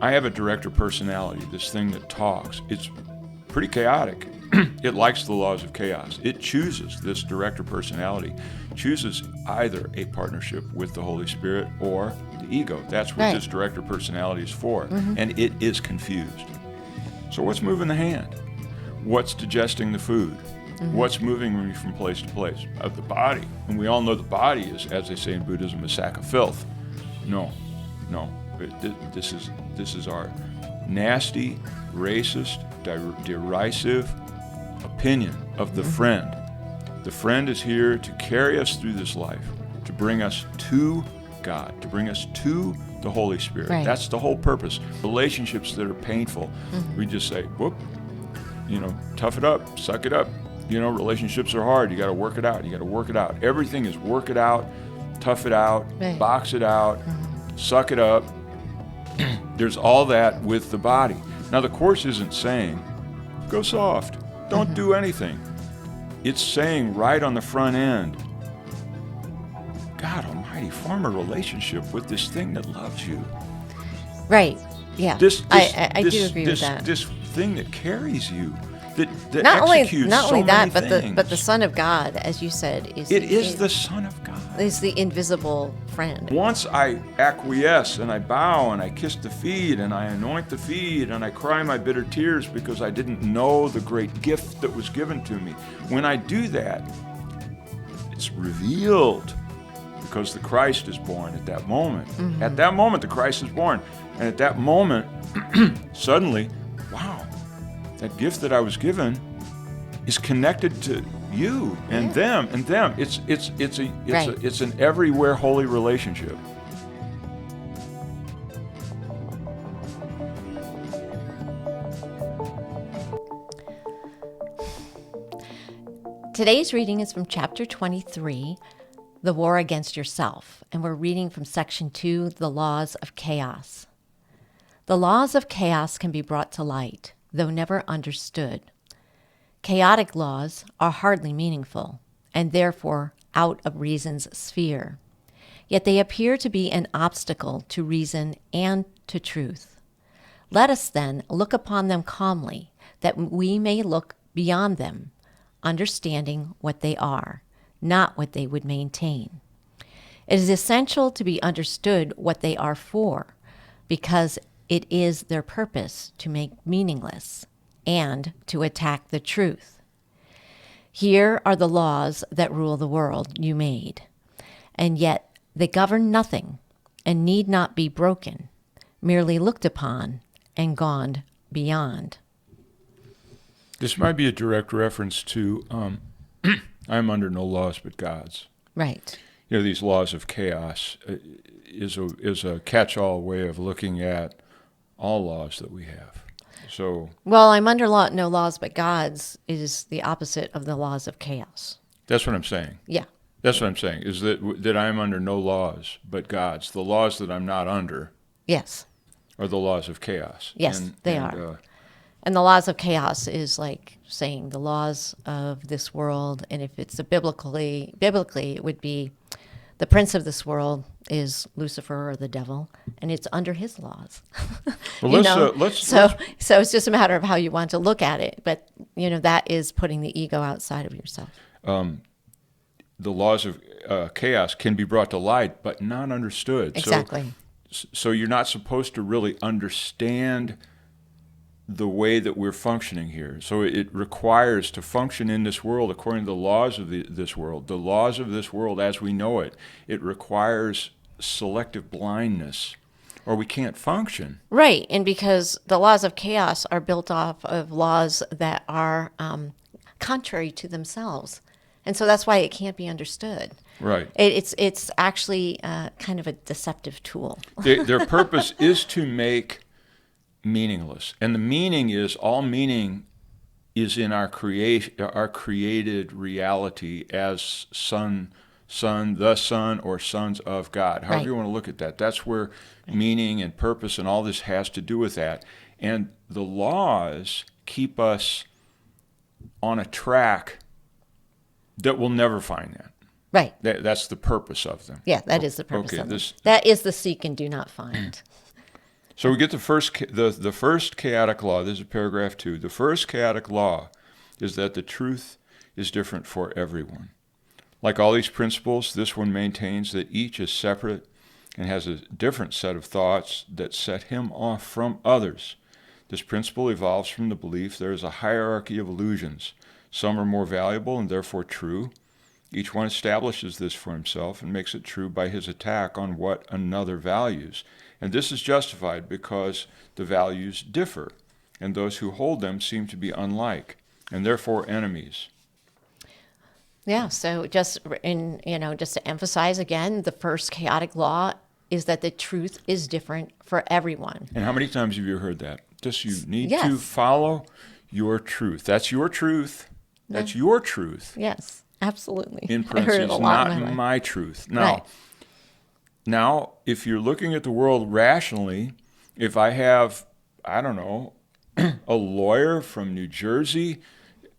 I have a director personality, this thing that talks. It's pretty chaotic. It likes the laws of chaos. It chooses, this director personality, chooses either a partnership with the Holy Spirit or the ego. That's what this director personality is for. And it is confused. So what's moving the hand? What's digesting the food? What's moving me from place to place? Of the body. And we all know the body is, as they say in Buddhism, a sack of filth. No. This is our nasty, racist, derisive opinion of the friend. The friend is here to carry us through this life, to bring us to God, to bring us to the Holy Spirit. Right. That's the whole purpose. Relationships that are painful, we just say, whoop, tough it up, suck it up. Relationships are hard. You got to work it out. You got to work it out. Everything is work it out, tough it out, box it out, suck it up. There's all that with the body. Now, the Course isn't saying, go soft, don't do anything. It's saying right on the front end, God Almighty, form a relationship with this thing that loves you. Right, yeah. I do agree with that. This thing that carries you, that not executes only so many that, things. but the Son of God, as you said, is the Son of God. Is the invisible friend. Once I acquiesce and I bow and I kiss the feet and I anoint the feet and I cry my bitter tears because I didn't know the great gift that was given to me. When I do that, it's revealed because the Christ is born at that moment. At that moment, the Christ is born. And at that moment, suddenly, wow, that gift that I was given is connected to you and them and them. It's an everywhere holy relationship. Today's reading is from chapter 23, The War Against Yourself, and we're reading from section 2, The Laws of Chaos. The laws of chaos can be brought to light, though never understood. Chaotic laws are hardly meaningful, and therefore out of reason's sphere. Yet they appear to be an obstacle to reason and to truth. Let us then look upon them calmly, that we may look beyond them, understanding what they are, not what they would maintain. It is essential to be understood what they are for, because it is their purpose to make meaningless and to attack the truth. Here are the laws that rule the world you made, and yet they govern nothing and need not be broken, merely looked upon and gone beyond. This might be a direct reference to I'm under no laws but God's. Right. These laws of chaos is a catch-all way of looking at all laws that we have. So, well, I'm under no laws but God's is the opposite of the laws of chaos. That's what I'm saying. Yeah. That's what I'm saying, is that I'm under no laws but God's. The laws that I'm not under are the laws of chaos. Yes, they are. And the laws of chaos is like saying the laws of this world, and if it's biblically, it would be the prince of this world is Lucifer or the devil, and it's under his laws. Well, so it's just a matter of how you want to look at it. But that is putting the ego outside of yourself. The laws of chaos can be brought to light, but not understood. Exactly. So you're not supposed to really understand the way that we're functioning here. So it requires to function in this world according to the laws of this world. The laws of this world as we know it. It requires selective blindness, or we can't function. Right, and because the laws of chaos are built off of laws that are contrary to themselves. And so that's why it can't be understood. Right. It's actually kind of a deceptive tool. Their purpose is to make meaningless. And the meaning is, all meaning is in our created reality as the Son, or sons of God. However you want to look at that. That's where meaning and purpose and all this has to do with that. And the laws keep us on a track that will never find that. Right. That's the purpose of them. Yeah, that is the purpose of them. That is the seek and do not find. So we get the first chaotic law. This is paragraph 2. The first chaotic law is that the truth is different for everyone. Like all these principles, this one maintains that each is separate and has a different set of thoughts that set him off from others. This principle evolves from the belief there is a hierarchy of illusions. Some are more valuable and therefore true. Each one establishes this for himself and makes it true by his attack on what another values. And this is justified because the values differ, and those who hold them seem to be unlike, and therefore enemies. Yeah, so just to emphasize again, the first chaotic law is that the truth is different for everyone. And how many times have you heard that? Just you need Yes. to follow your truth. That's your truth. That's your truth. Yes, absolutely. In I heard it parentheses, a lot in not my life. my truth. Right. Now, if you're looking at the world rationally, if I have, I don't know, a lawyer from New Jersey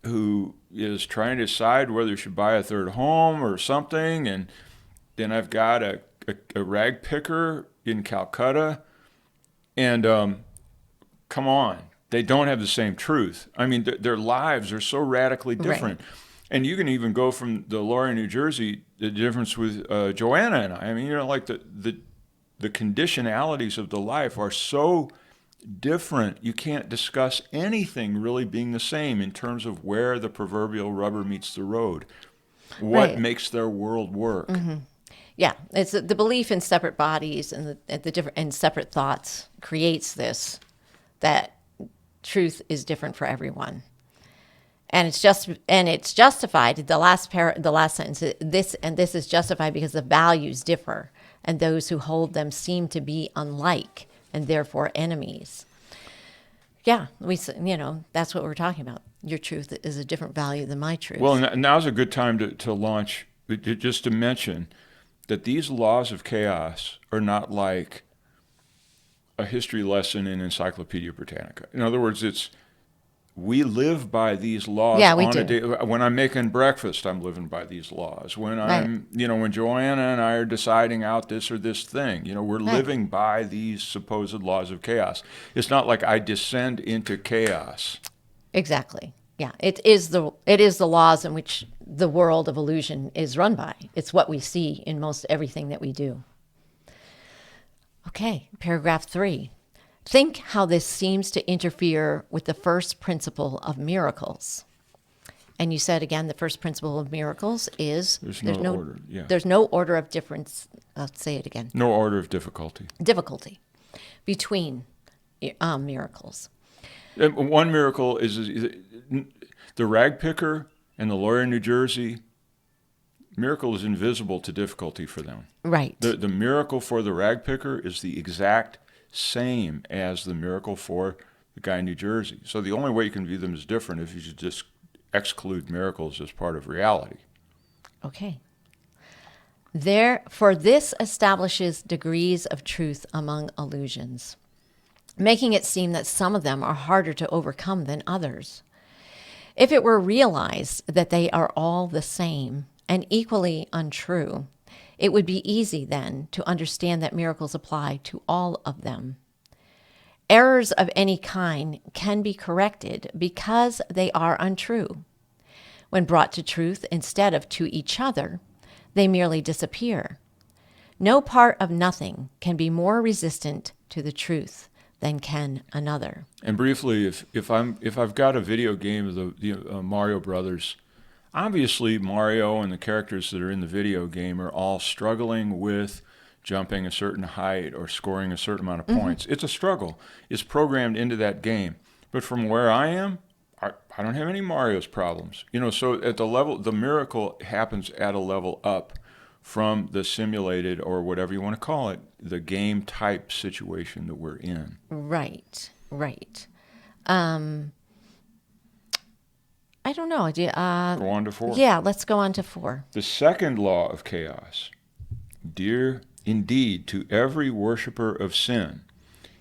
who is trying to decide whether he should buy a third home or something, and then I've got a rag picker in Calcutta, and come on, they don't have the same truth. I mean, their lives are so radically different. Right. And you can even go from the lawyer in New Jersey, the difference with Joanna and I. I mean, like the conditionalities of the life are so different. You can't discuss anything really being the same in terms of where the proverbial rubber meets the road. What Right. makes their world work? Mm-hmm. Yeah, it's the belief in separate bodies and the different and separate thoughts creates this, that truth is different for everyone. And it's justified. The last sentence. This is justified because the values differ, and those who hold them seem to be unlike, and therefore enemies. Yeah, that's what we're talking about. Your truth is a different value than my truth. Well, now's a good time to launch, just to mention that these laws of chaos are not like a history lesson in Encyclopedia Britannica. In other words, we live by these laws. Yeah, we on do. a day. When I'm making breakfast, I'm living by these laws. When when Joanna and I are deciding out this or this thing, we're living by these supposed laws of chaos. It's not like I descend into chaos. Exactly. Yeah, it is the laws in which the world of illusion is run by. It's what we see in most everything that we do. Okay, paragraph 3. Think how this seems to interfere with the first principle of miracles. And you said again, the first principle of miracles is There's no order. Yeah. There's no order of difference. I'll say it again. No order of difficulty. Difficulty between miracles. One miracle is the rag picker and the lawyer in New Jersey. Miracle is invisible to difficulty for them. Right. The miracle for the rag picker is the exact same as the miracle for the guy in New Jersey. So the only way you can view them as different is if you just exclude miracles as part of reality. Okay. For this establishes degrees of truth among illusions, making it seem that some of them are harder to overcome than others. If it were realized that they are all the same and equally untrue, it would be easy then to understand that miracles apply to all of them. Errors of any kind can be corrected because they are untrue. When brought to truth instead of to each other, they merely disappear. No part of nothing can be more resistant to the truth than can another. And briefly, if I've got a video game of the Mario Brothers, obviously Mario and the characters that are in the video game are all struggling with jumping a certain height or scoring a certain amount of points. It's a struggle. It's programmed into that game. But from where I am, I don't have any Mario's problems. So at the level, the miracle happens at a level up from the simulated, or whatever you want to call it, the game type situation that we're in. Right. I don't know. Go on to 4. Yeah, let's go on to 4. The second law of chaos, dear indeed to every worshiper of sin,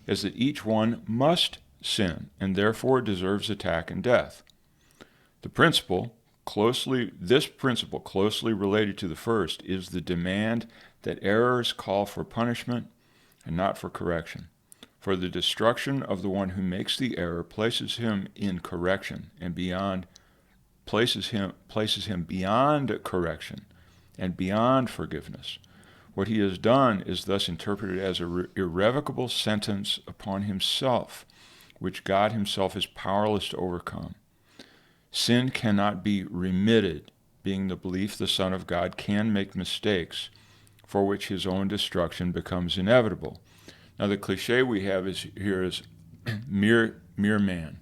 is that each one must sin and therefore deserves attack and death. This principle, closely related to the first, is the demand that errors call for punishment and not for correction. For the destruction of the one who makes the error places him in correction and beyond, places him beyond correction and beyond forgiveness. What he has done is thus interpreted as an irrevocable sentence upon himself, which God himself is powerless to overcome. Sin cannot be remitted, being the belief the Son of God can make mistakes, for which his own destruction becomes inevitable. Now the cliche we have here is mere man.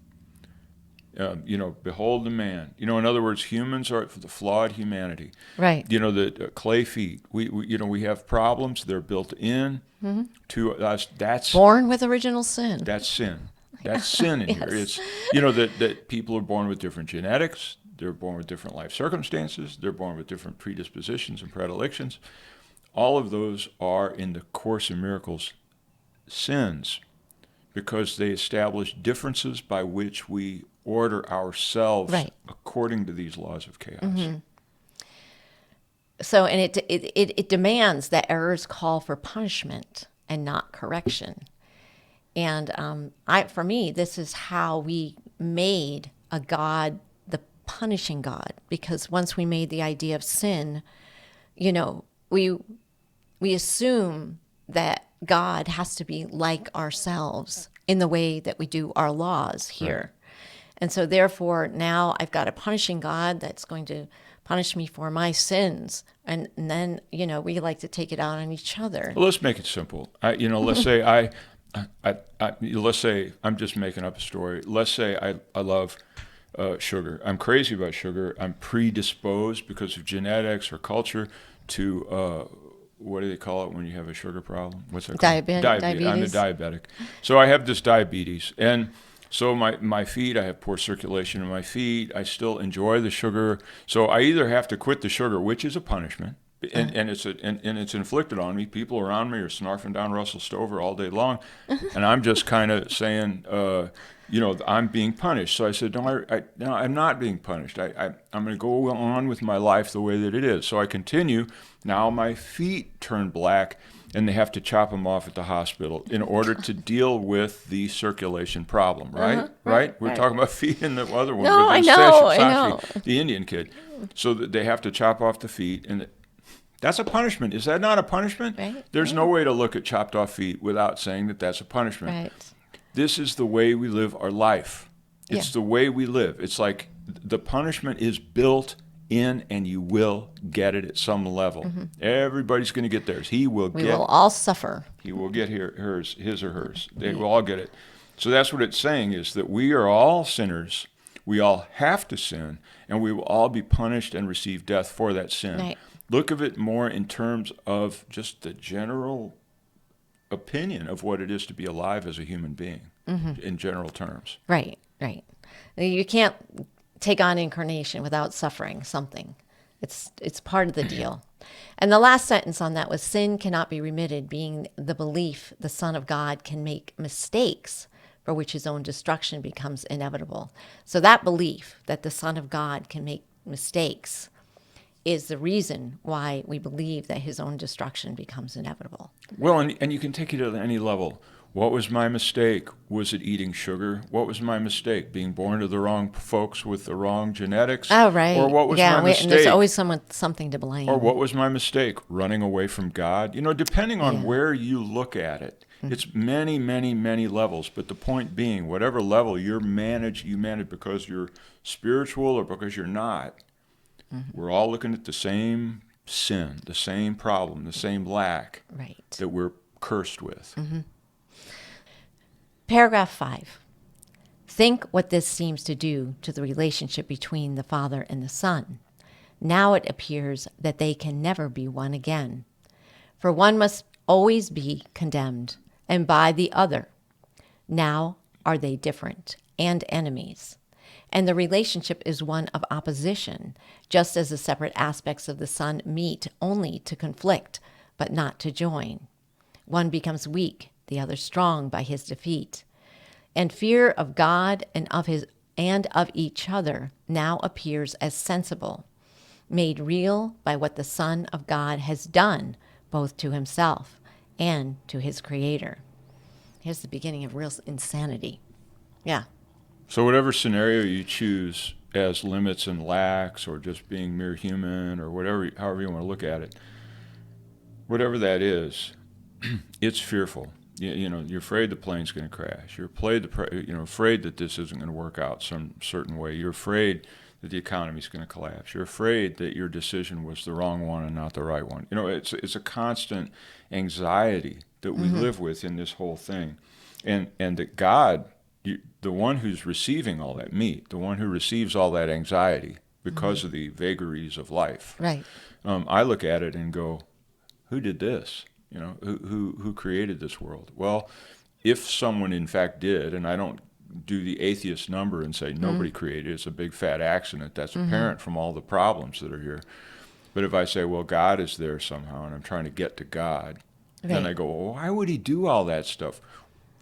Behold the man. In other words, humans are the flawed humanity. Right. The clay feet. We have problems. They're built in to us. That's born with original sin. That's sin. That's sin in here. It's that people are born with different genetics. They're born with different life circumstances. They're born with different predispositions and predilections. All of those are, in the Course in Miracles, sins, because they establish differences by which we order ourselves according to these laws of chaos. Mm-hmm. So, and it demands that errors call for punishment and not correction. And for me, this is how we made a God, the punishing God, because once we made the idea of sin, we assume that God has to be like ourselves in the way that we do our laws here. Right. And so therefore now I've got a punishing God that's going to punish me for my sins. And then, we like to take it out on each other. Well, let's make it simple. Let's say I'm just making up a story. Let's say I love sugar. I'm crazy about sugar. I'm predisposed because of genetics or culture to what do they call it when you have a sugar problem? What's that called? Diabetes. I'm a diabetic. So I have this diabetes. And so my feet, I have poor circulation in my feet. I still enjoy the sugar. So I either have to quit the sugar, which is a punishment, and it's inflicted on me. People around me are snarfing down Russell Stover all day long. And I'm just kind of saying, I'm being punished. So I said, no, I'm not being punished. I'm going to go on with my life the way that it is. So I continue. Now my feet turn black, and they have to chop them off at the hospital in order to deal with the circulation problem, right? Right? We're talking about feet and the other one. No, I know. The Indian kid. So that they have to chop off the feet, and that's a punishment. Is that not a punishment? Right. There's no way to look at chopped off feet without saying that that's a punishment. Right. This is the way we live our life. It's the way we live. It's like the punishment is built in, and you will get it at some level. Mm-hmm. Everybody's going to get theirs. We will all suffer. He will get his or hers. They will all get it. So that's what it's saying, is that we are all sinners. We all have to sin, and we will all be punished and receive death for that sin. Right. Look of it more in terms of just the general opinion of what it is to be alive as a human being, in general terms. Right. You can't take on incarnation without suffering something. It's part of the deal. And the last sentence on that was, sin cannot be remitted, being the belief the Son of God can make mistakes for which his own destruction becomes inevitable. So that belief that the Son of God can make mistakes is the reason why we believe that his own destruction becomes inevitable. Well, and you can take it at any level. What was my mistake? Was it eating sugar? What was my mistake? Being born to the wrong folks with the wrong genetics? Oh, right. Or what was my mistake? And there's always something to blame. Or what was my mistake? Running away from God? Depending on where you look at it, it's many, many, many levels. But the point being, whatever level you manage because you're spiritual or because you're not, we're all looking at the same sin, the same problem, the same lack that we're cursed with. Mm-hmm. Paragraph 5. Think what this seems to do to the relationship between the Father and the Son. Now it appears that they can never be one again. For one must always be condemned, and by the other. Now are they different and enemies. And the relationship is one of opposition, just as the separate aspects of the Son meet only to conflict, but not to join. One becomes weak, the other strong by his defeat. And fear of God and of each other now appears as sensible, made real by what the Son of God has done, both to himself and to his Creator. Here's the beginning of real insanity. Yeah. So whatever scenario you choose as limits and lacks, or just being mere human, or whatever, however you want to look at it, whatever that is, it's fearful. You're afraid the plane's going to crash. You're afraid that this isn't going to work out some certain way. You're afraid that the economy's going to collapse. You're afraid that your decision was the wrong one and not the right one. It's a constant anxiety that we live with in this whole thing, and that God, the one who's receiving all that meat, the one who receives all that anxiety because of the vagaries of life. Right. I look at it and go, who did this? Who created this world? Well, if someone in fact did, and I don't do the atheist number and say nobody created it, it's a big fat accident that's apparent from all the problems that are here. But if I say, well, God is there somehow, and I'm trying to get to God, then I go, well, why would he do all that stuff?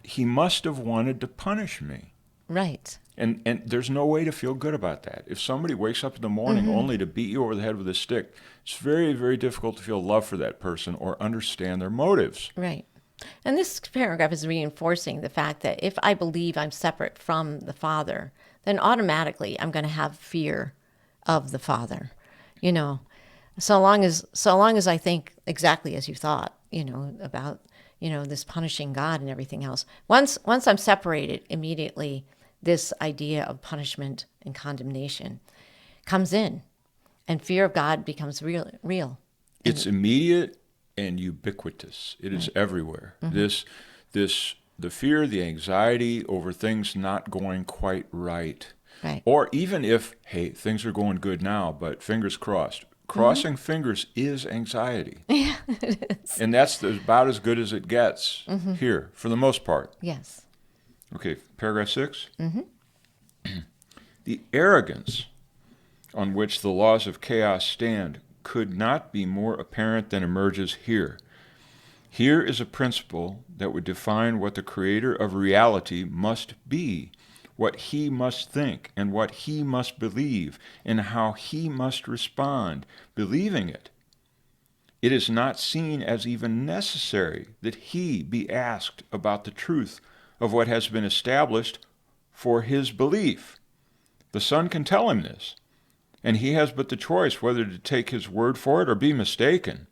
He must have wanted to punish me. Right. And there's no way to feel good about that. If somebody wakes up in the morning only to beat you over the head with a stick, it's very, very difficult to feel love for that person or understand their motives. Right. And this paragraph is reinforcing the fact that if I believe I'm separate from the Father, then automatically I'm going to have fear of the Father. So long as I think exactly as you thought, about, this punishing God and everything else. Once I'm separated, immediately this idea of punishment and condemnation comes in, and fear of God becomes real. It's immediate and ubiquitous. It is everywhere. The fear, the anxiety over things not going quite right. Right. Or even if, hey, things are going good now, but fingers crossed. Crossing fingers is anxiety. Yeah, it is. And that's about as good as it gets here, for the most part. Yes. Okay, paragraph 6. The arrogance on which the laws of chaos stand could not be more apparent than emerges here. Here is a principle that would define what the creator of reality must be, what he must think, and what he must believe, and how he must respond, believing it. It is not seen as even necessary that he be asked about the truth of what has been established for his belief. The Son can tell him this, and he has but the choice whether to take his word for it or be mistaken.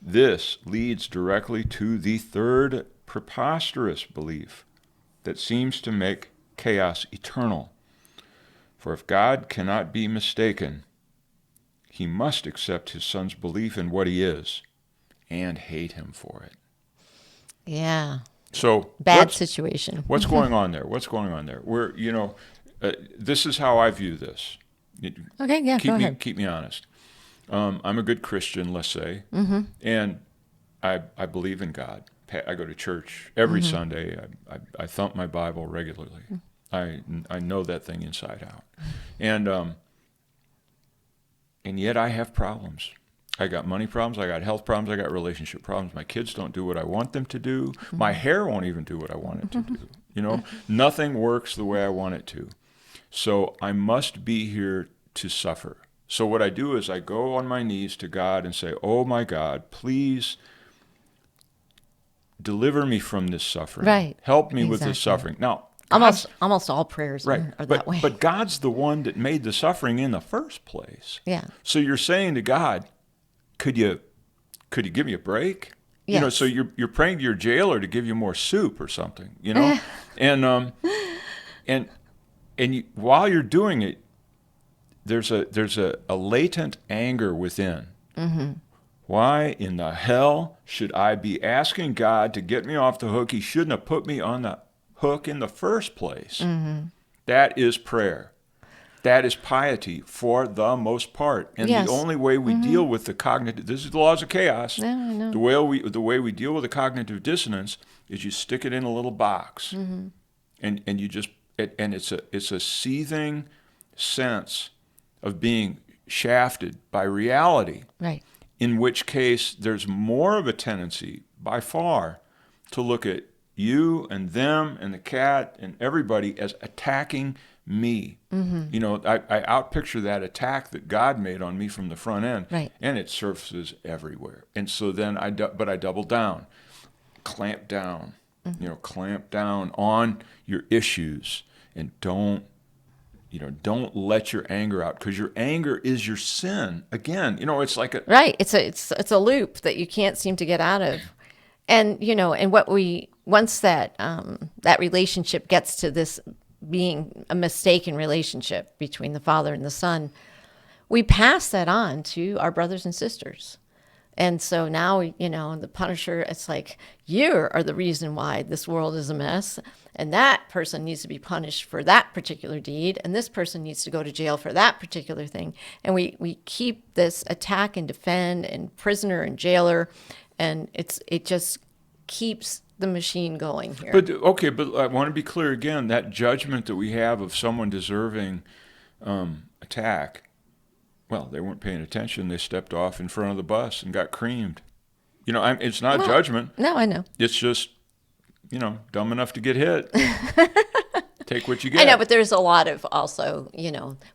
This leads directly to the third preposterous belief that seems to make chaos eternal. For if God cannot be mistaken, he must accept his Son's belief in what he is and hate him for it. Yeah. So bad situation. What's going on there? We're, this is how I view this. Okay, yeah, go ahead. Keep me honest. I'm a good Christian, let's say, and I believe in God. I go to church every Sunday. I thump my Bible regularly. I know that thing inside out, and yet I have problems. I got money problems. I got health problems. I got relationship problems. My kids don't do what I want them to do. My hair won't even do what I want it to do. Nothing works the way I want it to. So I must be here to suffer. So what I do is I go on my knees to God and say, oh my God, please deliver me from this suffering. Right. Help me with this suffering. Now, almost all prayers are that way. But God's the one that made the suffering in the first place. Yeah. So you're saying to God, could you give me a break? Yes. So you're praying to your jailer to give you more soup or something, and while you're doing it, there's a latent anger within. Why in the hell should I be asking God to get me off the hook? He shouldn't have put me on the hook in the first place. That is prayer. That is piety for the most part. And the only way we deal with the cognitive, this is the laws of chaos. Yeah, I know. The way we deal with the cognitive dissonance is you stick it in a little box, and you just it's a seething sense of being shafted by reality. Right. In which case, there's more of a tendency, by far, to look at you and them and the cat and everybody as attacking me. I outpicture that attack that God made on me from the front end, right. And it surfaces everywhere. And so then I double down, clamp down, clamp down on your issues and don't let your anger out, because your anger is your sin. Again, it's like a Right. It's a loop that you can't seem to get out of. And, once that relationship gets to this being a mistaken relationship between the Father and the Son, we pass that on to our brothers and sisters. And so now, the Punisher, it's like, you are the reason why this world is a mess. And that person needs to be punished for that particular deed. And this person needs to go to jail for that particular thing. And we keep this attack and defend and prisoner and jailer. And it just keeps the machine going here. But I want to be clear again, that judgment that we have of someone deserving attack, well, they weren't paying attention. They stepped off in front of the bus and got creamed. It's not judgment. No, I know. It's just, dumb enough to get hit. Take what you get. I know, but there's a lot of also,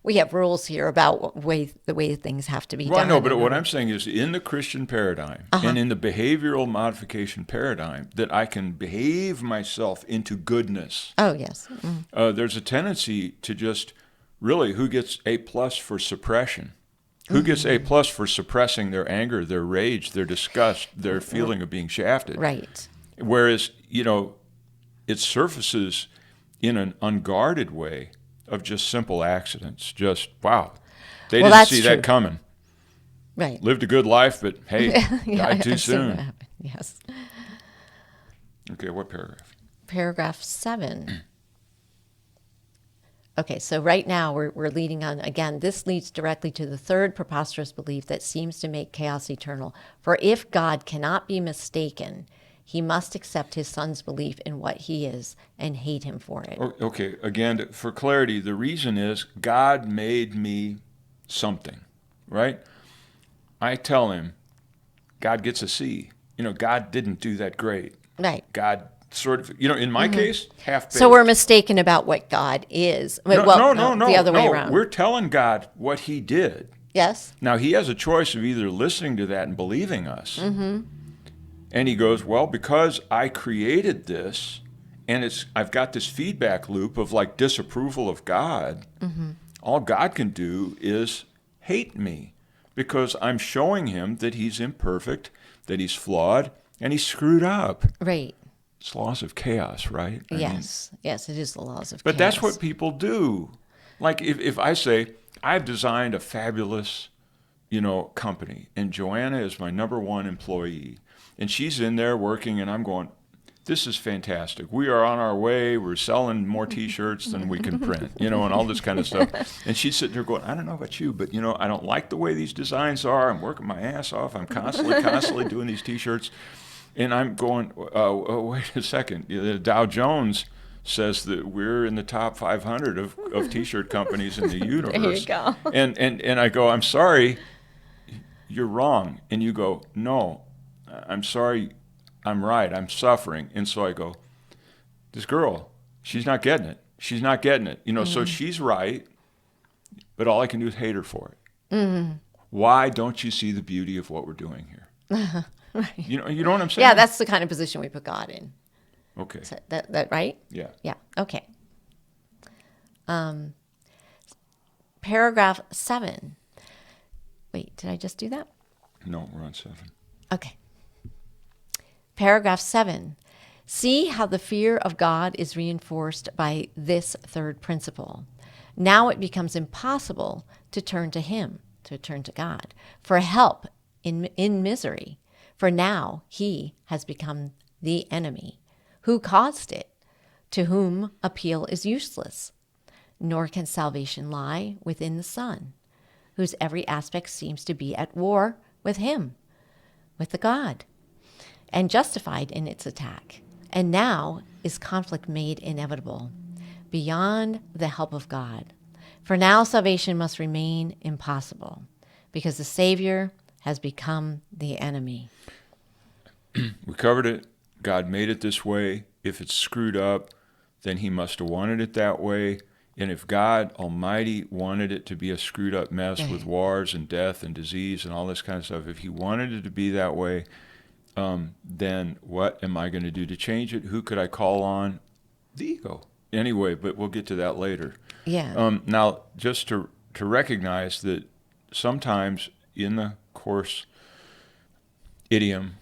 we have rules here about the way things have to be done. Well, I know, but what I'm saying is in the Christian paradigm and in the behavioral modification paradigm, that I can behave myself into goodness. Oh, yes. There's a tendency to just really, who gets A+ for suppression? Who gets A+ for suppressing their anger, their rage, their disgust, their feeling of being shafted? Right. Whereas, it surfaces in an unguarded way of just simple accidents. Just, wow, they didn't see that coming. Right. Lived a good life, but hey, died too soon. Yes. Okay, what paragraph? Paragraph 7. Okay, so right now we're leading on, again, this leads directly to the third preposterous belief that seems to make chaos eternal. For if God cannot be mistaken, he must accept his Son's belief in what he is and hate him for it. Okay, again, for clarity, the reason is God made me something, right? I tell him, God gets a C. God didn't do that great. Right. God sort of, in my case, half-baked. So we're mistaken about what God is. No, the other way around. We're telling God what he did. Yes. Now, he has a choice of either listening to that and believing us. And he goes, well, because I created this, and I've got this feedback loop of like disapproval of God, all God can do is hate me, because I'm showing him that he's imperfect, that he's flawed, and he's screwed up. Right. It's laws of chaos, right? Yes, it is the laws of chaos. But that's what people do. Like if I say, I've designed a fabulous, company, and Joanna is my number one employee, and she's in there working, and I'm going, this is fantastic. We are on our way. We're selling more T-shirts than we can print, and all this kind of stuff. And she's sitting there going, I don't know about you, but, I don't like the way these designs are. I'm working my ass off. I'm constantly doing these T-shirts. And I'm going, wait a second. The Dow Jones says that we're in the top 500 of T-shirt companies in the universe. There you go. And I go, I'm sorry, you're wrong. And you go, no, I'm sorry, I'm right, I'm suffering. And so I go, this girl, she's not getting it. She's not getting it. So she's right, but all I can do is hate her for it. Why don't you see the beauty of what we're doing here? Right. You know what I'm saying? Yeah, that's the kind of position we put God in. Okay. Is that right? Yeah. Yeah. Okay. Paragraph 7. Wait, did I just do that? No, we're on 7. Okay. Paragraph 7. See how the fear of God is reinforced by this third principle. Now it becomes impossible to turn to him, to turn to God, for help in misery. For now he has become the enemy. Who caused it? To whom appeal is useless. Nor can salvation lie within the Son, whose every aspect seems to be at war with him, with the God, and justified in its attack. And now is conflict made inevitable, beyond the help of God. For now salvation must remain impossible, because the Savior has become the enemy. We covered it. God made it this way. If it's screwed up, then he must have wanted it that way. And if God Almighty wanted it to be a screwed up mess with wars and death and disease and all this kind of stuff, if he wanted it to be that way, then what am I going to do to change it? Who could I call on? The ego. Anyway, but we'll get to that later. Yeah. Now, just to recognize that sometimes in the course idiom,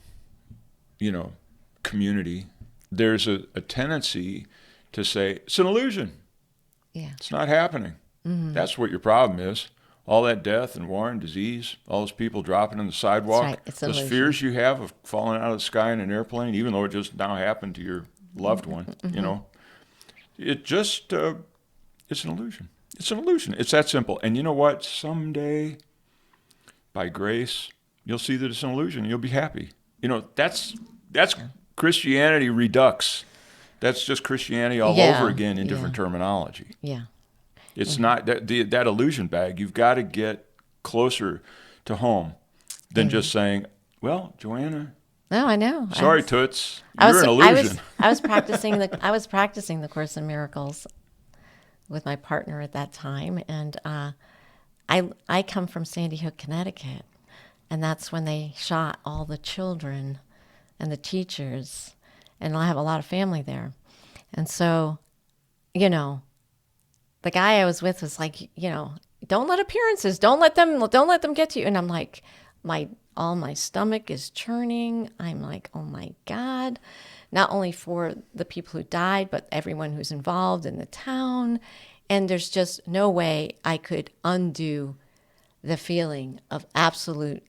community, there's a tendency to say, it's an illusion. Yeah. It's not happening. Mm-hmm. That's what your problem is. All that death and war and disease, all those people dropping on the sidewalk, That's right. It's an those illusion. fears you have of falling out of the sky in an airplane, even though it just now happened to your loved one, it just, it's an illusion. It's an illusion. It's that simple. And you know what? Someday, by grace, you'll see that it's an illusion. You'll be happy. That's Christianity redux. That's just Christianity all over again in different terminology. Yeah. It's not that illusion bag. You've got to get closer to home than just saying, well, Joanna. No, I know. Sorry, Toots. You're an illusion. I was practicing the Course in Miracles with my partner at that time, and I come from Sandy Hook, Connecticut, and that's when they shot all the children and the teachers, and I have a lot of family there, and so, the guy I was with was like, don't let appearances, don't let them get to you, and I'm like, my stomach is churning. I'm like, oh my God, not only for the people who died, but everyone who's involved in the town. And there's just no way I could undo the feeling of absolute,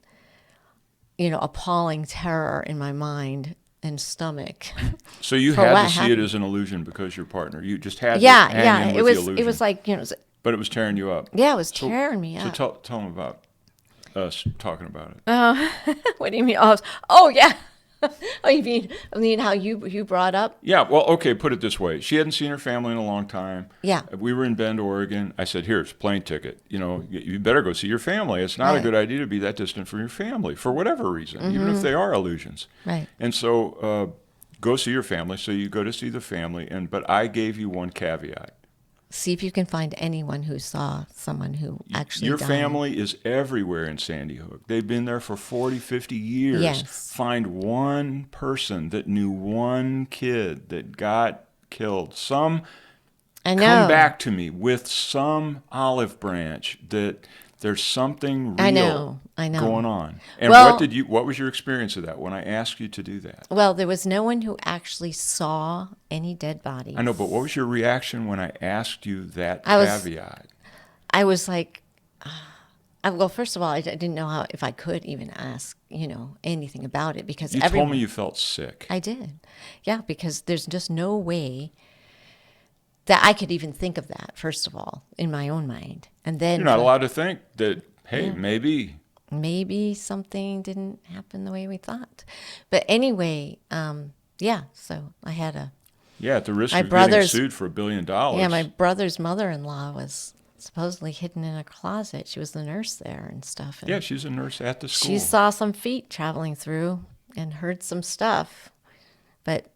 appalling terror in my mind and stomach. So you had to see it as an illusion because your partner, you just had to hang in with the illusion. It was like, but it was tearing you up. Yeah, it was tearing me up. So tell them about us talking about it. What do you mean? Oh yeah. Oh, you mean how you brought up? Yeah, well, okay, put it this way. She hadn't seen her family in a long time. Yeah. We were in Bend, Oregon. I said, here's a plane ticket. You better go see your family. It's not a good idea to be that distant from your family for whatever reason, even if they are illusions. Right. And so go see your family. So you go to see the family, but I gave you one caveat. See if you can find anyone who saw someone who actually Your died. family is everywhere in Sandy Hook. They've been there for 40, 50 years. Yes. Find one person that knew one kid that got killed. Come back to me with some olive branch that there's something real going on. And what was your experience of that when I asked you to do that? Well, there was no one who actually saw any dead bodies. I know, but what was your reaction when I asked you that caveat? I was like, well, first of all, I didn't know if I could even ask, anything about it because you told me you felt sick. I did. Yeah, because there's just no way that I could even think of that, first of all, in my own mind. And then you're not allowed to think that, hey, maybe something didn't happen the way we thought. But anyway, so I had at the risk of getting sued for $1 billion. Yeah, my brother's mother-in-law was supposedly hidden in a closet. She was the nurse there and stuff. And she's a nurse at the school. She saw some feet traveling through and heard some stuff. But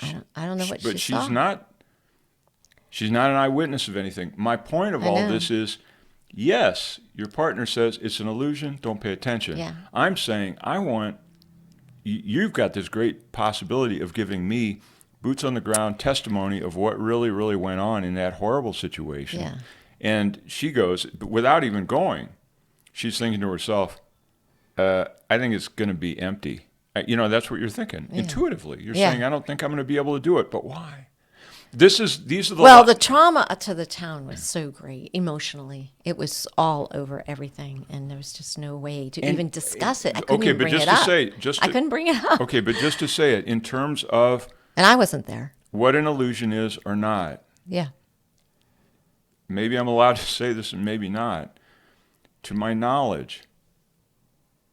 I don't know what she saw. But she's not an eyewitness of anything. My point of all this is, yes, your partner says it's an illusion, don't pay attention. Yeah. I'm saying you've got this great possibility of giving me boots on the ground testimony of what really, really went on in that horrible situation. Yeah. And she goes, without even going, she's thinking to herself, I think it's going to be empty. That's what you're thinking intuitively. You're saying, I don't think I'm going to be able to do it, but why? These are the the trauma to the town was so great emotionally. It was all over everything, and there was just no way to even discuss it. I couldn't even bring it up. I couldn't bring it up. Okay, but just to say it in terms of, and I wasn't there. What an illusion is or not. Yeah. Maybe I'm allowed to say this, and maybe not. To my knowledge,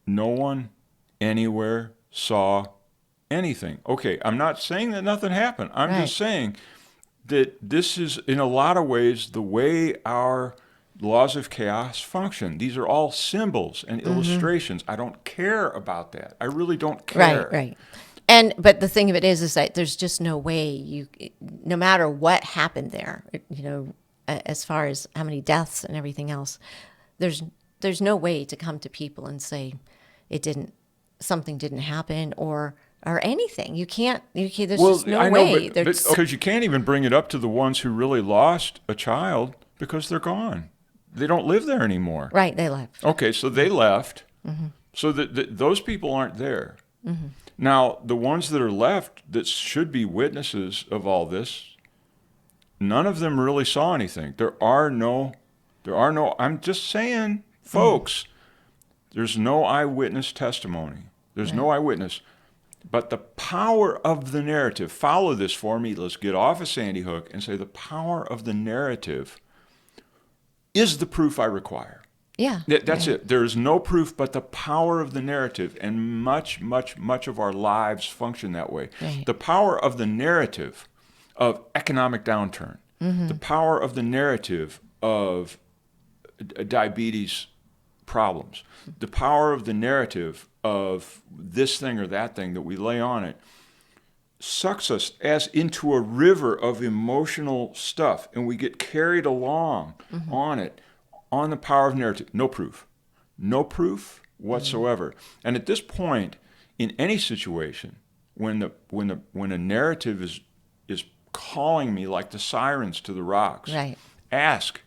no one anywhere saw anything. Okay, I'm not saying that nothing happened. I'm just saying that this is, in a lot of ways, the way our laws of chaos function. These are all symbols and illustrations. I don't care about that. I really don't care. Right. But the thing of it is that there's just no way no matter what happened there, as far as how many deaths and everything else, there's no way to come to people and say it didn't something didn't happen or anything. You can't there's Well, just no I know, way. but because you can't even bring it up to the ones who really lost a child because they're gone. They don't live there anymore. Right, they left. Okay, so they left. So those people aren't there. Now, the ones that are left that should be witnesses of all this, none of them really saw anything. There are no, I'm just saying, folks, there's no eyewitness testimony. There's no eyewitness. But the power of the narrative, follow this for me, let's get off of Sandy Hook and say the power of the narrative is the proof I require. Yeah. That's it. There is no proof but the power of the narrative, and much, much, much of our lives function that way. Right. The power of the narrative of economic downturn, the power of the narrative of diabetes problems, the power of the narrative of this thing or that thing that we lay on it sucks us as into a river of emotional stuff, and we get carried along on it, on the power of narrative. No proof whatsoever. And at this point, in any situation, when a narrative is calling me like the sirens to the rocks, Right. ask,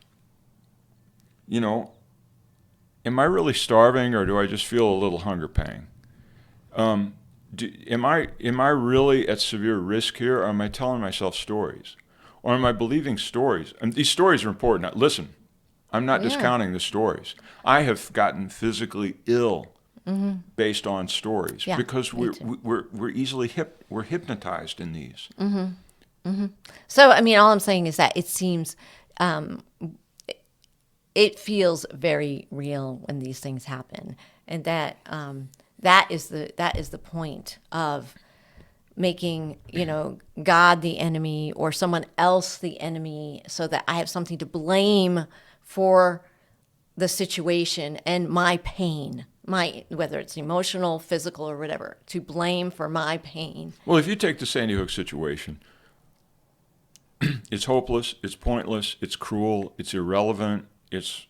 am I really starving, or do I just feel a little hunger pang? Am I really at severe risk here, or am I telling myself stories? Or am I believing stories? And these stories are important. Now, listen, I'm not discounting the stories. I have gotten physically ill based on stories because we're easily we're hypnotized in these. So, I mean, all I'm saying is that it seems, it feels very real when these things happen, and that that is the point of making God the enemy or someone else the enemy, so that I have something to blame for the situation and my pain, whether it's emotional, physical, or whatever, to blame for my pain. Well, if you take the Sandy Hook situation, it's hopeless, it's pointless, it's cruel, it's irrelevant. It's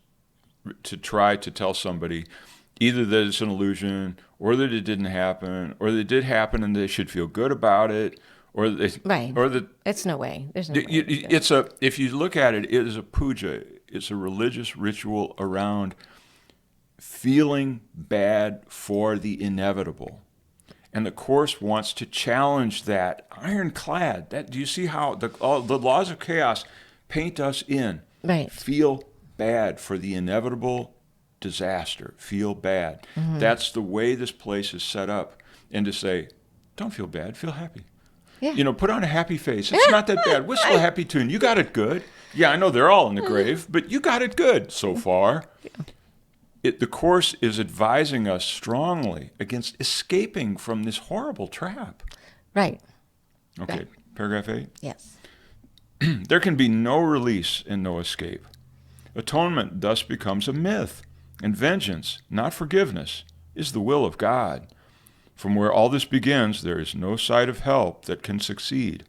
to try to tell somebody either that it's an illusion, or that it didn't happen, or that it did happen and they should feel good about it, or that it's no way. There's no way. If you look at it, it is a puja. It's a religious ritual around feeling bad for the inevitable. And the Course wants to challenge that ironclad. Do you see how the laws of chaos paint us in? Right. Feel bad for the inevitable disaster. Feel bad. That's the way this place is set up. And to say, don't feel bad, feel happy. Yeah. Put on a happy face. It's not that bad. Whistle a happy tune. You got it good. Yeah, I know they're all in the grave, but you got it good so far. The Course is advising us strongly against escaping from this horrible trap. Right. Okay, right. Paragraph 8. Yes. There can be no release and no escape. Atonement thus becomes a myth, and vengeance, not forgiveness, is the will of God. From where all this begins, there is no sight of help that can succeed.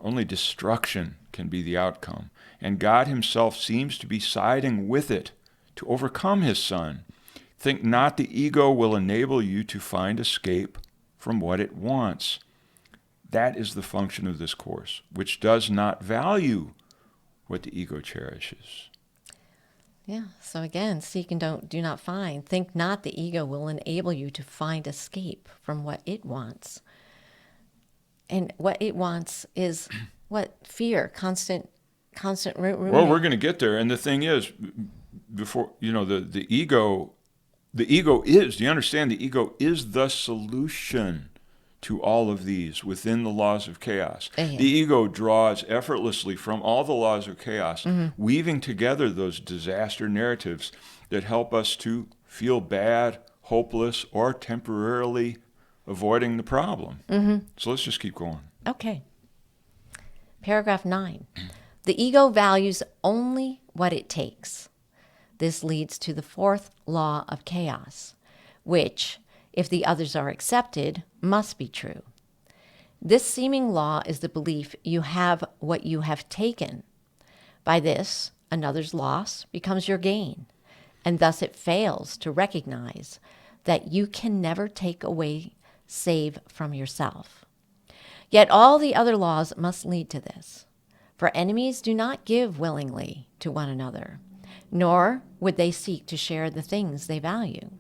Only destruction can be the outcome, and God himself seems to be siding with it to overcome his Son. Think not the ego will enable you to find escape from what it wants. That is the function of this Course, which does not value what the ego cherishes. Yeah. So again, seek and do not find. Think not the ego will enable you to find escape from what it wants. And what it wants is what? Fear, constant rumination. Well, we're going to get there. And the thing is, before the ego is. Do you understand? The ego is the solution to all of these within the laws of chaos. Yeah. The ego draws effortlessly from all the laws of chaos, weaving together those disaster narratives that help us to feel bad, hopeless, or temporarily avoiding the problem. So let's just keep going. Okay. Paragraph 9. The ego values only what it takes. This leads to the fourth law of chaos, which, if the others are accepted, must be true. This seeming law is the belief you have what you have taken. By this, another's loss becomes your gain, and thus it fails to recognize that you can never take away save from yourself. Yet all the other laws must lead to this. For enemies do not give willingly to one another, nor would they seek to share the things they value.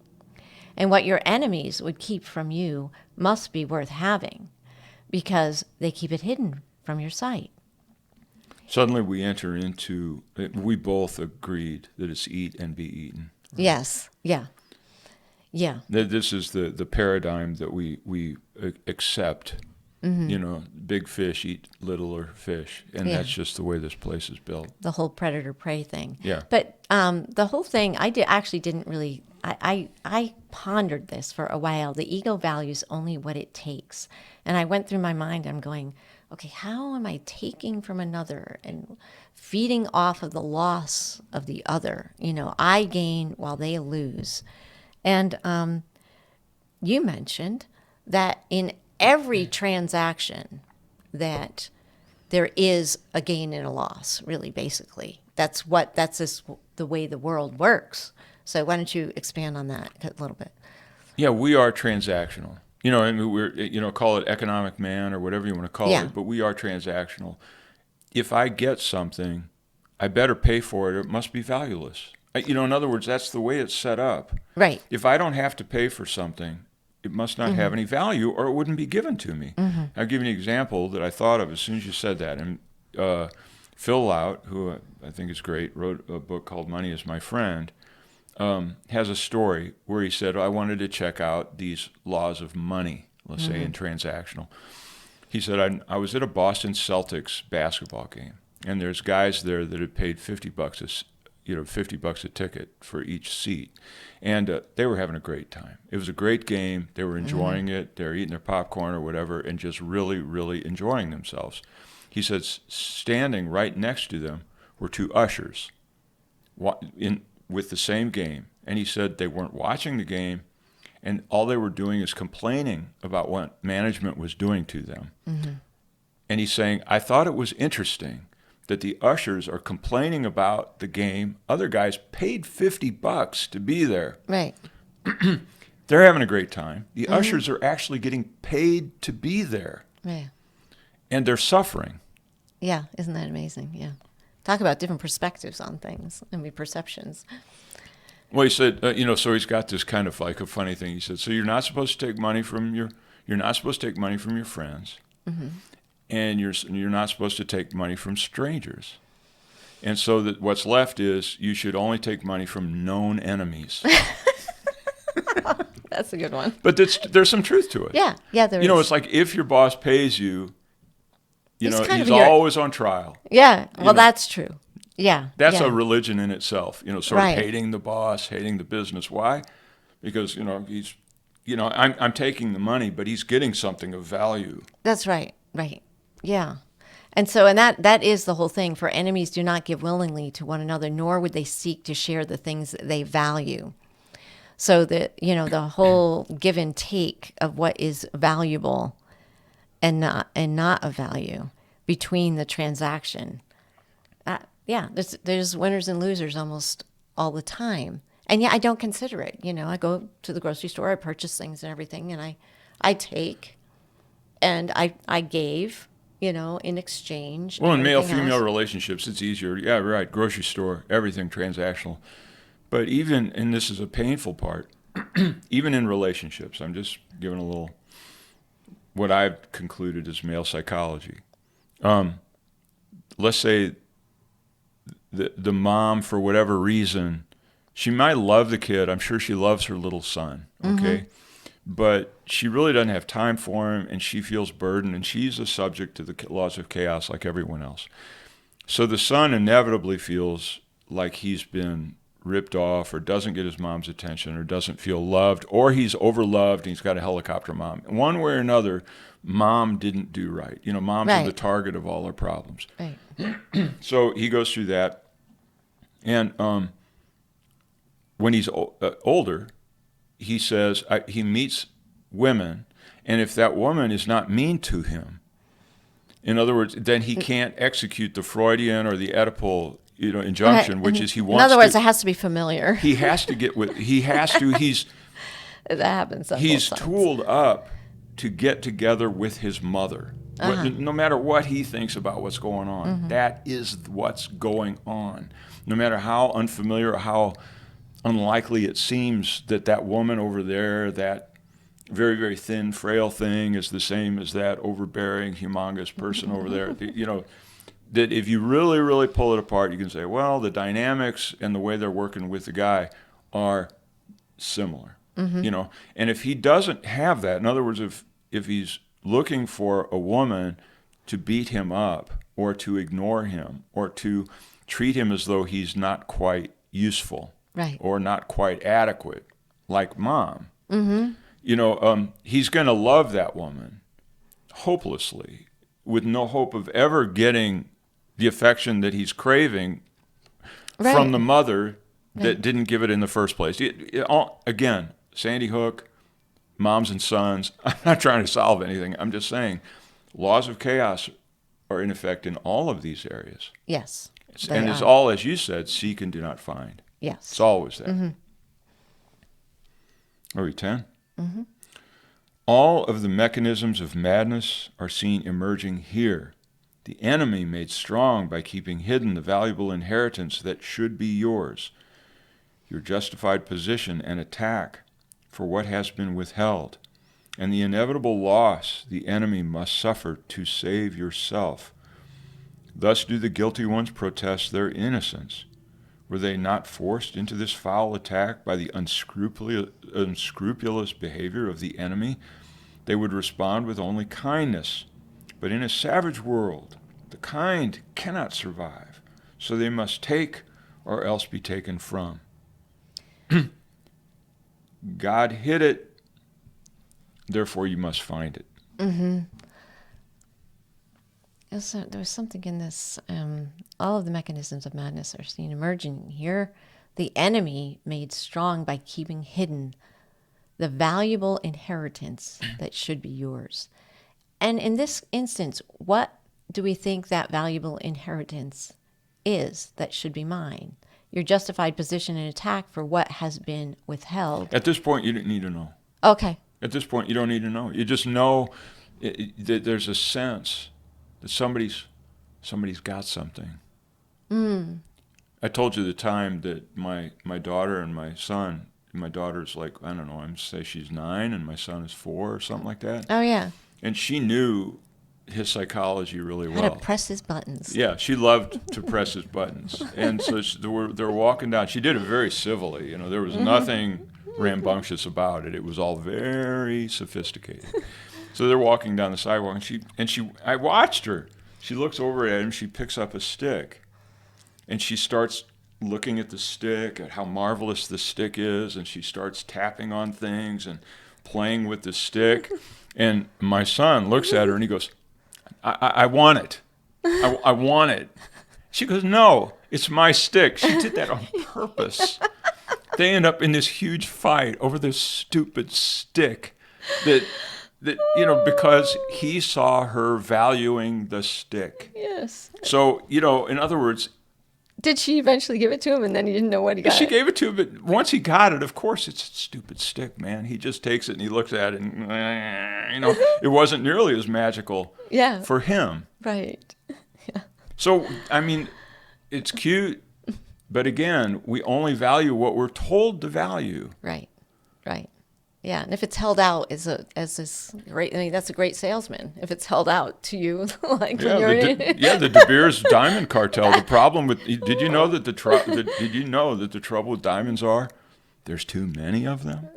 And what your enemies would keep from you must be worth having, because they keep it hidden from your sight. Suddenly we enter into, we both agreed that it's eat and be eaten. Right? Yes, yeah. Yeah. This is the paradigm that we accept. Big fish eat littler fish, and that's just the way this place is built. The whole predator-prey thing. Yeah. But the whole thing, actually didn't really, I pondered this for a while. The ego values only what it takes. And I went through my mind, I'm going, okay, how am I taking from another and feeding off of the loss of the other? I gain while they lose. And you mentioned that in every transaction that there is a gain and a loss, really, basically. That's the way the world works. So why don't you expand on that a little bit? Yeah, we are transactional. And we're, call it economic man or whatever you want to call it, but we are transactional. If I get something, I better pay for it or it must be valueless. In other words, that's the way it's set up. Right. If I don't have to pay for something, it must not have any value or it wouldn't be given to me. I'll give you an example that I thought of as soon as you said that. And Phil Lout, who I think is great, wrote a book called Money is My Friend, has a story where he said, I wanted to check out these laws of money, let's say in transactional. He said, I was at a Boston Celtics basketball game, and there's guys there that had paid $50 a ticket for each seat. And they were having a great time. It was a great game. They were enjoying it. They were eating their popcorn or whatever and just really, really enjoying themselves. He said standing right next to them were two ushers with the same game. And he said they weren't watching the game, and all they were doing is complaining about what management was doing to them. And he's saying, I thought it was interesting that the ushers are complaining about the game. Other guys paid $50 to be there. Right. They're having a great time. The ushers are actually getting paid to be there. Yeah. And they're suffering. Yeah, isn't that amazing? Yeah. Talk about different perspectives on things, perceptions. Well, he said, so he's got this kind of like a funny thing. He said, so you're not supposed to take money from your friends. And you're not supposed to take money from strangers. And so that what's left is you should only take money from known enemies. That's a good one. But there's some truth to it. Yeah, there is. It's like if your boss pays you, he's always on trial. Yeah, well, that's true. Yeah. That's a religion in itself, sort of hating the boss, hating the business. Why? Because, he's, I'm taking the money, but he's getting something of value. That's right. Right. Yeah. And so, and that is the whole thing. For enemies do not give willingly to one another, nor would they seek to share the things that they value. So that, the whole give and take of what is valuable and not of value between the transaction. There's winners and losers almost all the time. And I don't consider it. I go to the grocery store, I purchase things and everything, and I take and I gave, in exchange. Well, in male-female relationships, it's easier. Yeah, right. Grocery store, everything transactional. But even, and this is a painful part, even in relationships, I'm just giving a little, what I've concluded is male psychology. Let's say the mom, for whatever reason, she might love the kid. I'm sure she loves her little son, okay? But she really doesn't have time for him, and she feels burdened, and she's a subject to the laws of chaos like everyone else. So the son inevitably feels like he's been ripped off or doesn't get his mom's attention or doesn't feel loved, or he's overloved and he's got a helicopter mom. One way or another, mom didn't do right. Moms are the target of all our problems. Right. So he goes through that. And when he's older, he says he meets women, and if that woman is not mean to him, in other words, then he can't execute the Freudian or the Oedipal, injunction, which is he wants. In other words, it has to be familiar. He has to get with. He has to. That happens on He's both sides. tooled up to get together with his mother. No matter what he thinks about what's going on, that is what's going on. No matter how unfamiliar or how unlikely it seems that woman over there, that very, very thin, frail thing is the same as that overbearing, humongous person over there. That if you really, really pull it apart, you can say, well, the dynamics and the way they're working with the guy are similar. And if he doesn't have that, in other words, if he's looking for a woman to beat him up or to ignore him or to treat him as though he's not quite useful, right, or not quite adequate, like mom, he's going to love that woman hopelessly, with no hope of ever getting the affection that he's craving from the mother that didn't give it in the first place. Again, Sandy Hook, moms and sons, I'm not trying to solve anything. I'm just saying laws of chaos are in effect in all of these areas. Yes. And it's all, as you said, seek and do not find. Yes. It's always there. Are we 10? All of the mechanisms of madness are seen emerging here. The enemy made strong by keeping hidden the valuable inheritance that should be yours, your justified position and attack for what has been withheld, and the inevitable loss the enemy must suffer to save yourself. Thus do the guilty ones protest their innocence. Were they not forced into this foul attack by the unscrupulous behavior of the enemy? They would respond with only kindness. But in a savage world, the kind cannot survive, so they must take or else be taken from. God hid it, therefore you must find it. There was something in this. All of the mechanisms of madness are seen emerging here. The enemy made strong by keeping hidden the valuable inheritance that should be yours. And in this instance, what do we think that valuable inheritance is that should be mine? Your justified position and attack for what has been withheld. At this point, you don't need to know. Okay. At this point, you don't need to know. You just know that there's a sense that somebody's got something. I told you the time that my daughter and my son, my daughter's like, I don't know, I'm going to say she's 9 and my son is 4 or something like that. Oh, yeah. And she knew his psychology really well. How to press his buttons. Yeah, she loved to press his buttons. And so they were walking down. She did it very civilly. There was nothing rambunctious about it. It was all very sophisticated. So they're walking down the sidewalk, and I watched her. She looks over at him. She picks up a stick, and she starts looking at the stick, at how marvelous the stick is, and she starts tapping on things and playing with the stick. And my son looks at her, and he goes, I want it. I want it. She goes, no, it's my stick. She did that on purpose. They end up in this huge fight over this stupid stick that because he saw her valuing the stick. Yes. So, in other words, did she eventually give it to him and then he didn't know what he got? She gave it to him, but once he got it, of course, it's a stupid stick, man. He just takes it and he looks at it and, it wasn't nearly as magical for him. Right. Yeah. So, I mean, it's cute, but again, we only value what we're told to value. Right. Right. Yeah, and if it's held out as this great, that's a great salesman. If it's held out to you, like when you're the De Beers diamond cartel. The problem with did you know that the trouble with diamonds are there's too many of them.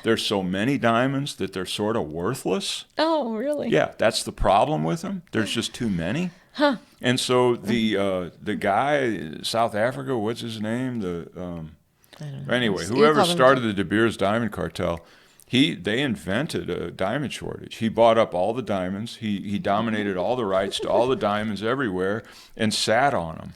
There's so many diamonds that they're sort of worthless. Oh, really? Yeah, that's the problem with them. There's just too many. Huh. And so the guy, South Africa, what's his name? I don't know. Anyway, whoever started the De Beers diamond cartel. They invented a diamond shortage. He bought up all the diamonds. He dominated all the rights to all the diamonds everywhere and sat on them.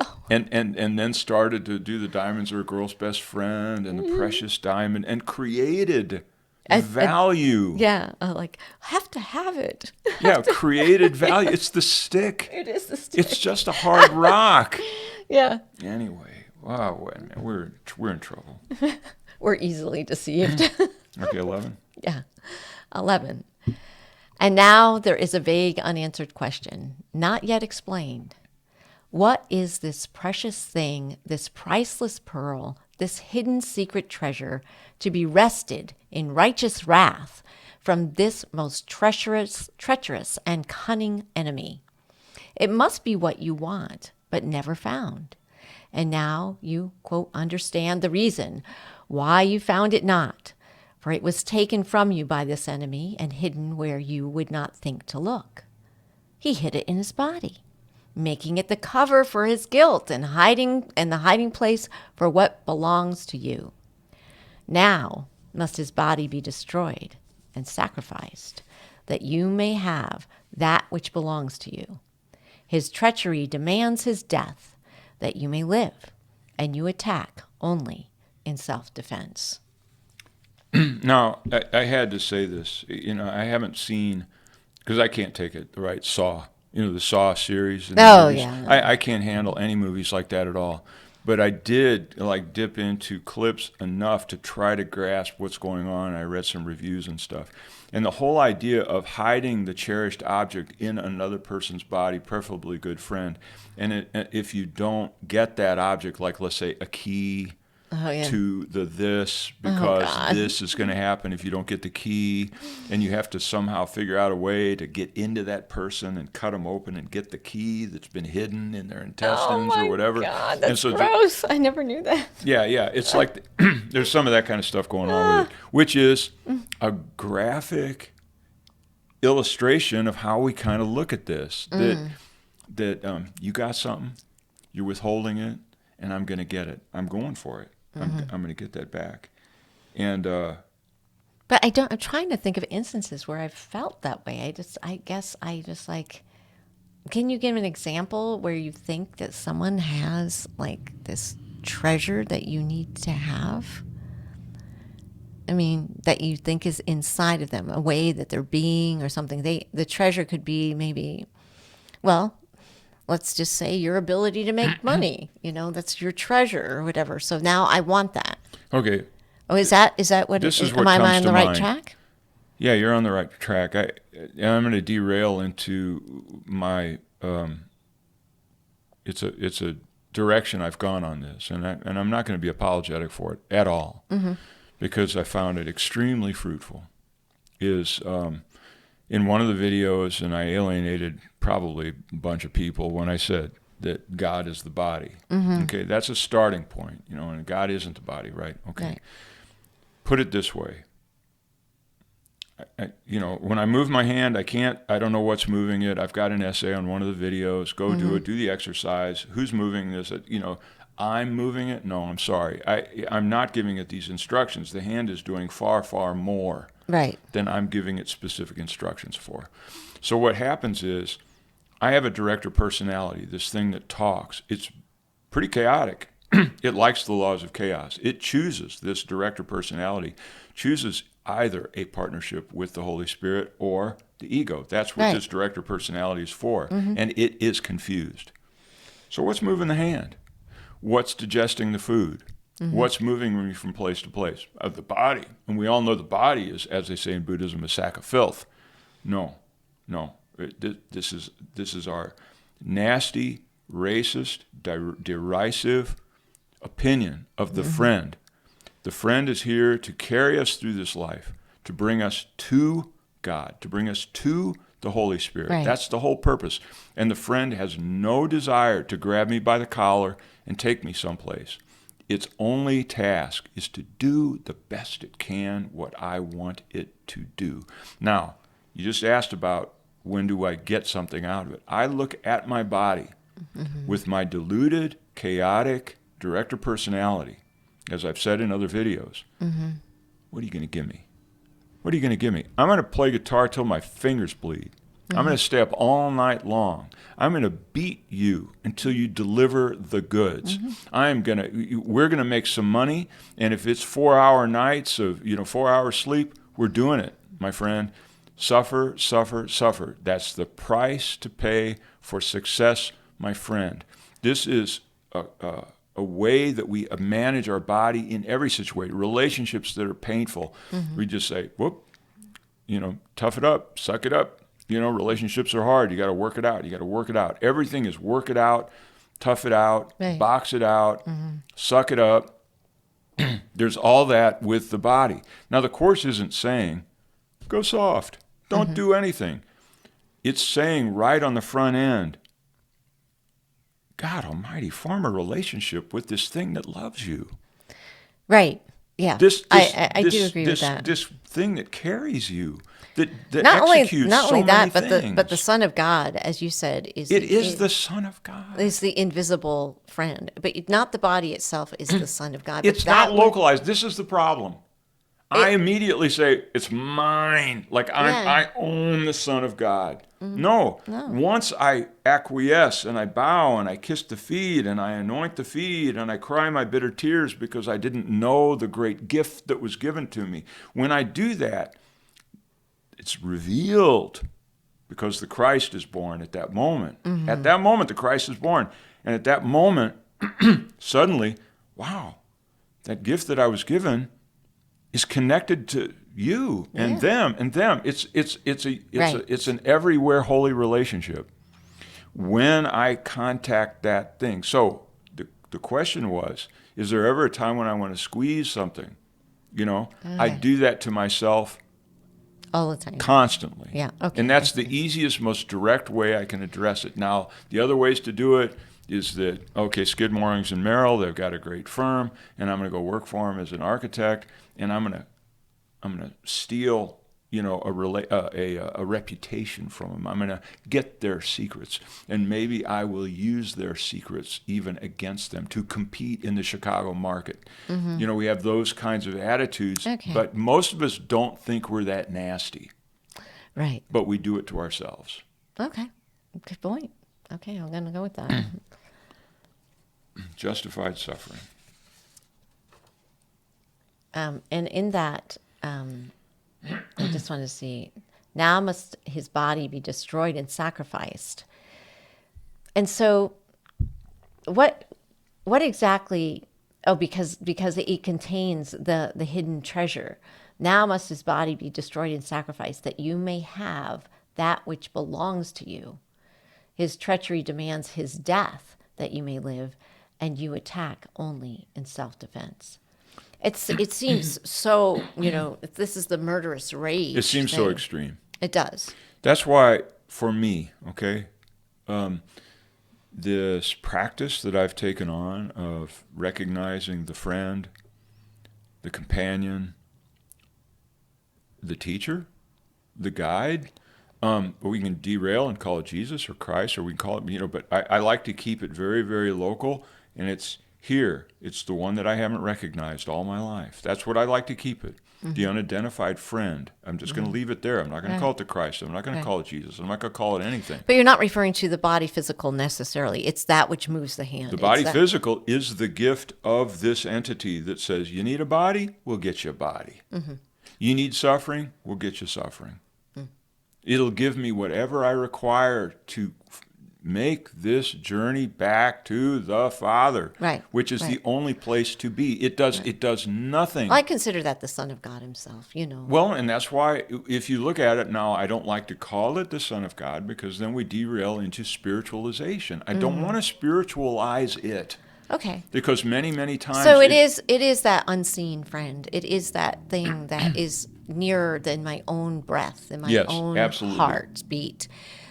Oh. And then started to do the diamonds are a girl's best friend and the precious diamond and created value. I have to have it. Yeah, created value. It's the stick. It is the stick. It's just a hard rock. Yeah. Anyway, wow, we're in trouble. We're easily deceived. Okay, 11. Yeah. 11. And now there is a vague, unanswered question, not yet explained. What is this precious thing, this priceless pearl, this hidden secret treasure to be wrested in righteous wrath from this most treacherous and cunning enemy? It must be what you want, but never found. And now you, quote, understand the reason why you found it not. For it was taken from you by this enemy and hidden where you would not think to look. He hid it in his body, making it the cover for his guilt and the hiding place for what belongs to you. Now must his body be destroyed and sacrificed, that you may have that which belongs to you. His treachery demands his death, that you may live, and you attack only in self-defense. Now, I had to say this. I haven't seen, because I can't take it, right, Saw. The Saw series. And movies. Yeah. I can't handle any movies like that at all. But I did, dip into clips enough to try to grasp what's going on. I read some reviews and stuff. And the whole idea of hiding the cherished object in another person's body, preferably a good friend, and if you don't get that object, like, let's say, a key, to this, because this is going to happen if you don't get the key, and you have to somehow figure out a way to get into that person and cut them open and get the key that's been hidden in their intestines or whatever. God, that's gross. I never knew that. Yeah, it's like there's some of that kind of stuff going on with it, which is a graphic illustration of how we kind of look at this. That you got something, you're withholding it, and I'm going to get it. I'm going for it. I'm going to get that back. And but I'm trying to think of instances where I've felt that way. I guess can you give an example where you think that someone has like this treasure that you need to have? I mean, that you think is inside of them, a way that they're being or something. The treasure could be maybe, well, let's just say your ability to make money, that's your treasure or whatever. So now I want that. Okay. Oh, is that what this it is? Is? What Am comes I on to the right mind. track? Yeah, you're on the right track. I'm going to derail into my. It's a direction I've gone on this, and I'm not going to be apologetic for it at all, because I found it extremely fruitful. Is in one of the videos, and I alienated probably a bunch of people when I said that God is the body. Okay, that's a starting point, and God isn't the body, right? Okay. Right. Put it this way. When I move my hand, I don't know what's moving it. I've got an essay on one of the videos. Go do it, do the exercise. Who's moving this? I'm moving it? No, I'm sorry. I'm not giving it these instructions. The hand is doing far, far more than I'm giving it specific instructions for. So what happens is, I have a director personality, this thing that talks. It's pretty chaotic. It likes the laws of chaos. It chooses, this director personality, chooses either a partnership with the Holy Spirit or the ego. That's what this director personality is for. And it is confused. So what's moving the hand? What's digesting the food? What's moving me from place to place? Of the body. And we all know the body is, as they say in Buddhism, a sack of filth. No. This is our nasty, racist, derisive opinion of the friend. The friend is here to carry us through this life, to bring us to God, to bring us to the Holy Spirit. That's the whole purpose. And the friend has no desire to grab me by the collar and take me someplace. Its only task is to do the best it can what I want it to do. Now, you just asked about when do I get something out of it. I look at my body with my deluded, chaotic director personality, as I've said in other videos. What are you going to give me? What are you going to give me? I'm going to play guitar till my fingers bleed. I'm going to stay up all night long. I'm going to beat you until you deliver the goods. We're going to make some money, and if it's 4-hour nights of 4 hours sleep, we're doing it, my friend. Suffer, suffer, suffer. That's the price to pay for success, my friend. This is a way that we manage our body in every situation. Relationships that are painful, we just say, whoop, tough it up, suck it up. Relationships are hard. You got to work it out. You got to work it out. Everything is work it out, tough it out, Right. box it out, suck it up. There's all that with the body. Now, the Course isn't saying, go soft, don't do anything. It's saying right on the front end, God Almighty, form a relationship with this thing that loves you. Right. Yeah. I do agree with that. This thing that carries you, that Not executes only so that, many things. but the Son of God, as you said, is the Son of God. Is the invisible friend, but not the body itself is the Son of God. It's not localized. This is the problem. I immediately say it's mine. Like I own the Son of God. No. Once I acquiesce and I bow and I kiss the feet and I anoint the feet and I cry my bitter tears because I didn't know the great gift that was given to me. When I do that, it's revealed because the Christ is born at that moment. At that moment, the Christ is born. And at that moment, suddenly, wow, that gift that I was given is connected to you and them and them. It's an everywhere holy relationship. When I contact that thing. So the question was, is there ever a time when I want to squeeze something? I do that to myself all the time. Constantly. Yeah. Okay. And that's the easiest, most direct way I can address it. Now, the other ways to do it is that, Skidmorings and Merrill, they've got a great firm, and I'm going to go work for them as an architect, and I'm going to steal, a reputation from them. I'm going to get their secrets, and maybe I will use their secrets even against them to compete in the Chicago market. We have those kinds of attitudes, but most of us don't think we're that nasty. Right. But we do it to ourselves. Okay. Good point. Okay, I'm going to go with that. Justified suffering. And in that, I just want to see, now must his body be destroyed and sacrificed. And so what exactly, because it contains the hidden treasure. Now must his body be destroyed and sacrificed that you may have that which belongs to you. His treachery demands his death that you may live, and you attack only in self-defense. It seems so, if this is the murderous rage. It seems so extreme. It does. That's why, for me, this practice that I've taken on of recognizing the friend, the companion, the teacher, the guide, we can derail and call it Jesus or Christ, or we can call it, but I like to keep it very, very local, and it's here. It's the one that I haven't recognized all my life. That's what I like to keep it. The unidentified friend. I'm just going to leave it there. I'm not going to call it the Christ. I'm not going to call it Jesus. I'm not going to call it anything. But you're not referring to the body physical necessarily. It's that which moves the hand. The body physical is the gift of this entity that says, you need a body? We'll get you a body. You need suffering? We'll get you suffering. It'll give me whatever I require to make this journey back to the Father, which is the only place to be. It does nothing. Well, I consider that the Son of God himself, Well, and that's why, if you look at it now, I don't like to call it the Son of God, because then we derail into spiritualization. I don't want to spiritualize it. Okay. Because many, many times... So it is that unseen friend. It is that thing that is nearer than my own breath, than my own heartbeat,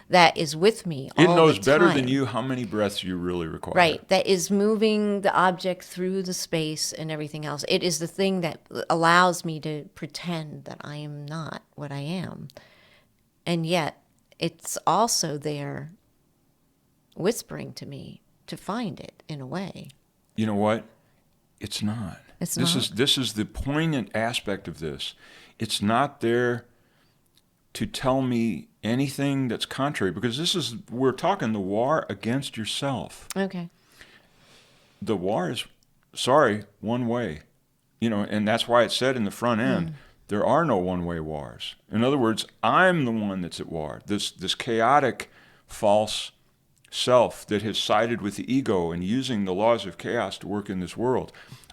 that is with me all the time. It knows better than you how many breaths you really require. Right. That is moving the object through the space and everything else. It is the thing that allows me to pretend that I am not what I am. And yet, it's also there whispering to me to find it in a way. You know what? It's not. This is the poignant aspect of this. It's not there to tell me anything that's contrary, because we're talking the war against yourself. Okay. The war is, one way. And that's why it said in the front end, there are no one-way wars. In other words, I'm the one that's at war. This chaotic, false self that has sided with the ego and using the laws of chaos to work in this world.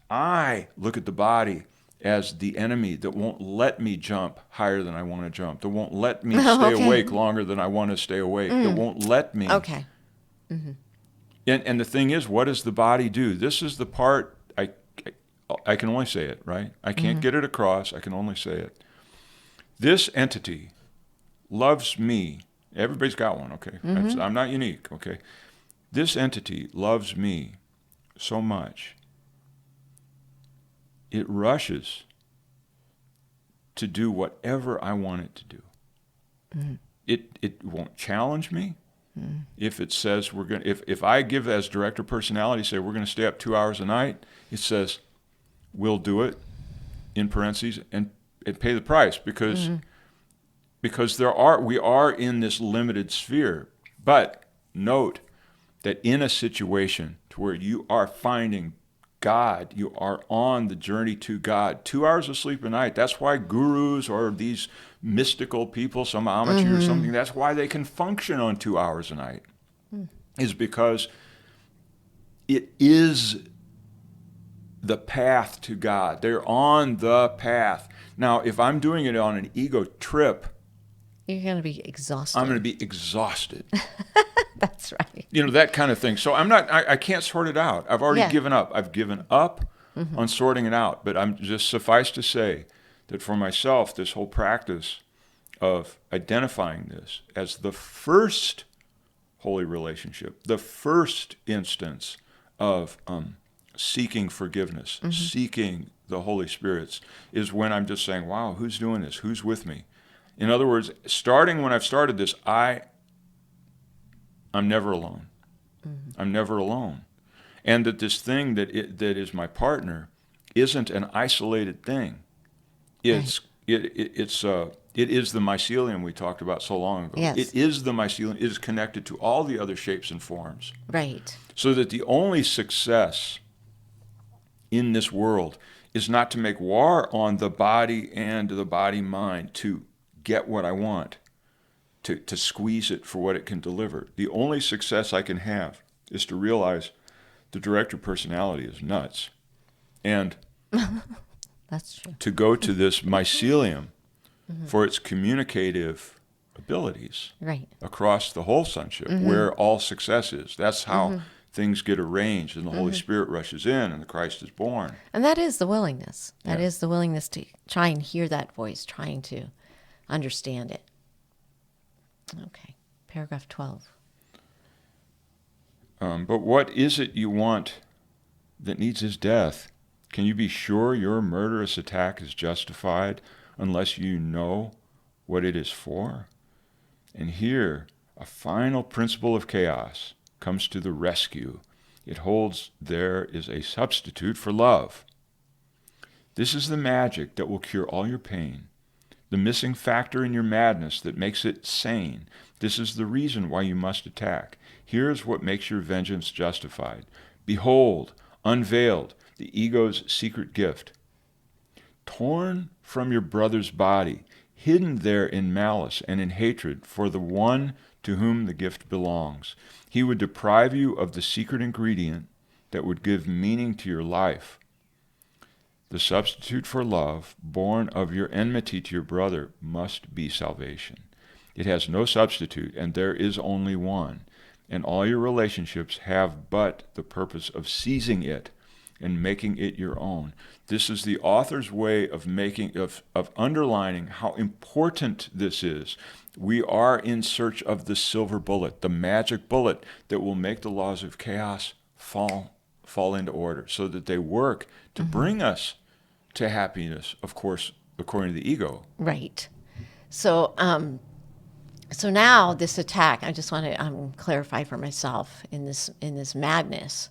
I look at the body as the enemy that won't let me jump higher than I want to jump, that won't let me stay awake longer than I want to stay awake, that won't let me. Okay. Mm-hmm. And the thing is, what does the body do? This is the part, I can only say it, right? I can't get it across. I can only say it. This entity loves me. Everybody's got one, okay? I'm not unique, okay? This entity loves me so much, it rushes to do whatever I want it to do. It won't challenge me. If it says we're going, if I give as director personality, say we're going to stay up 2 hours a night, it says we'll do it in parentheses and pay the price because we are in this limited sphere. But note that in a situation to where you are finding God, you are on the journey to God. 2 hours of sleep a night. That's why gurus or these mystical people, some Amish or something, that's why they can function on 2 hours a night. Is because it is the path to God. They're on the path. Now, if I'm doing it on an ego trip, you're going to be exhausted. I'm going to be exhausted. That's right. You know, that kind of thing. So I can't sort it out. I've already given up. I've given up on sorting it out. But I'm just suffice to say that for myself, this whole practice of identifying this as the first holy relationship, the first instance of seeking forgiveness, seeking the Holy Spirit's, is when I'm just saying, wow, who's doing this? Who's with me? In other words, starting when I've started this, I'm never alone. I'm never alone. And that this thing that is my partner isn't an isolated thing. It is the mycelium we talked about so long ago. Yes. It is the mycelium. It is connected to all the other shapes and forms. Right. So that the only success in this world is not to make war on the body and the body-mind to get what I want, to squeeze it for what it can deliver. The only success I can have is to realize the director personality is nuts. And that's true. To go to this mycelium for its communicative abilities across the whole sonship, where all success is. That's how things get arranged, and the Holy Spirit rushes in, and the Christ is born. And that is the willingness. That is the willingness to try and hear that voice, trying to understand it. Okay, paragraph 12. But what is it you want that needs his death? Can you be sure your murderous attack is justified unless you know what it is for? And here, a final principle of chaos comes to the rescue. It holds there is a substitute for love. This is the magic that will cure all your pain, the missing factor in your madness that makes it sane. This is the reason why you must attack. Here is what makes your vengeance justified. Behold, unveiled, the ego's secret gift. Torn from your brother's body, hidden there in malice and in hatred for the one to whom the gift belongs. He would deprive you of the secret ingredient that would give meaning to your life. The substitute for love, born of your enmity to your brother, must be salvation. It has no substitute, and there is only one. And all your relationships have but the purpose of seizing it and making it your own. This is the author's way of underlining how important this is. We are in search of the silver bullet, the magic bullet that will make the laws of chaos fall into order, so that they work to bring us to happiness, of course, according to the ego. Right. So now this attack, I just want to clarify for myself in this madness.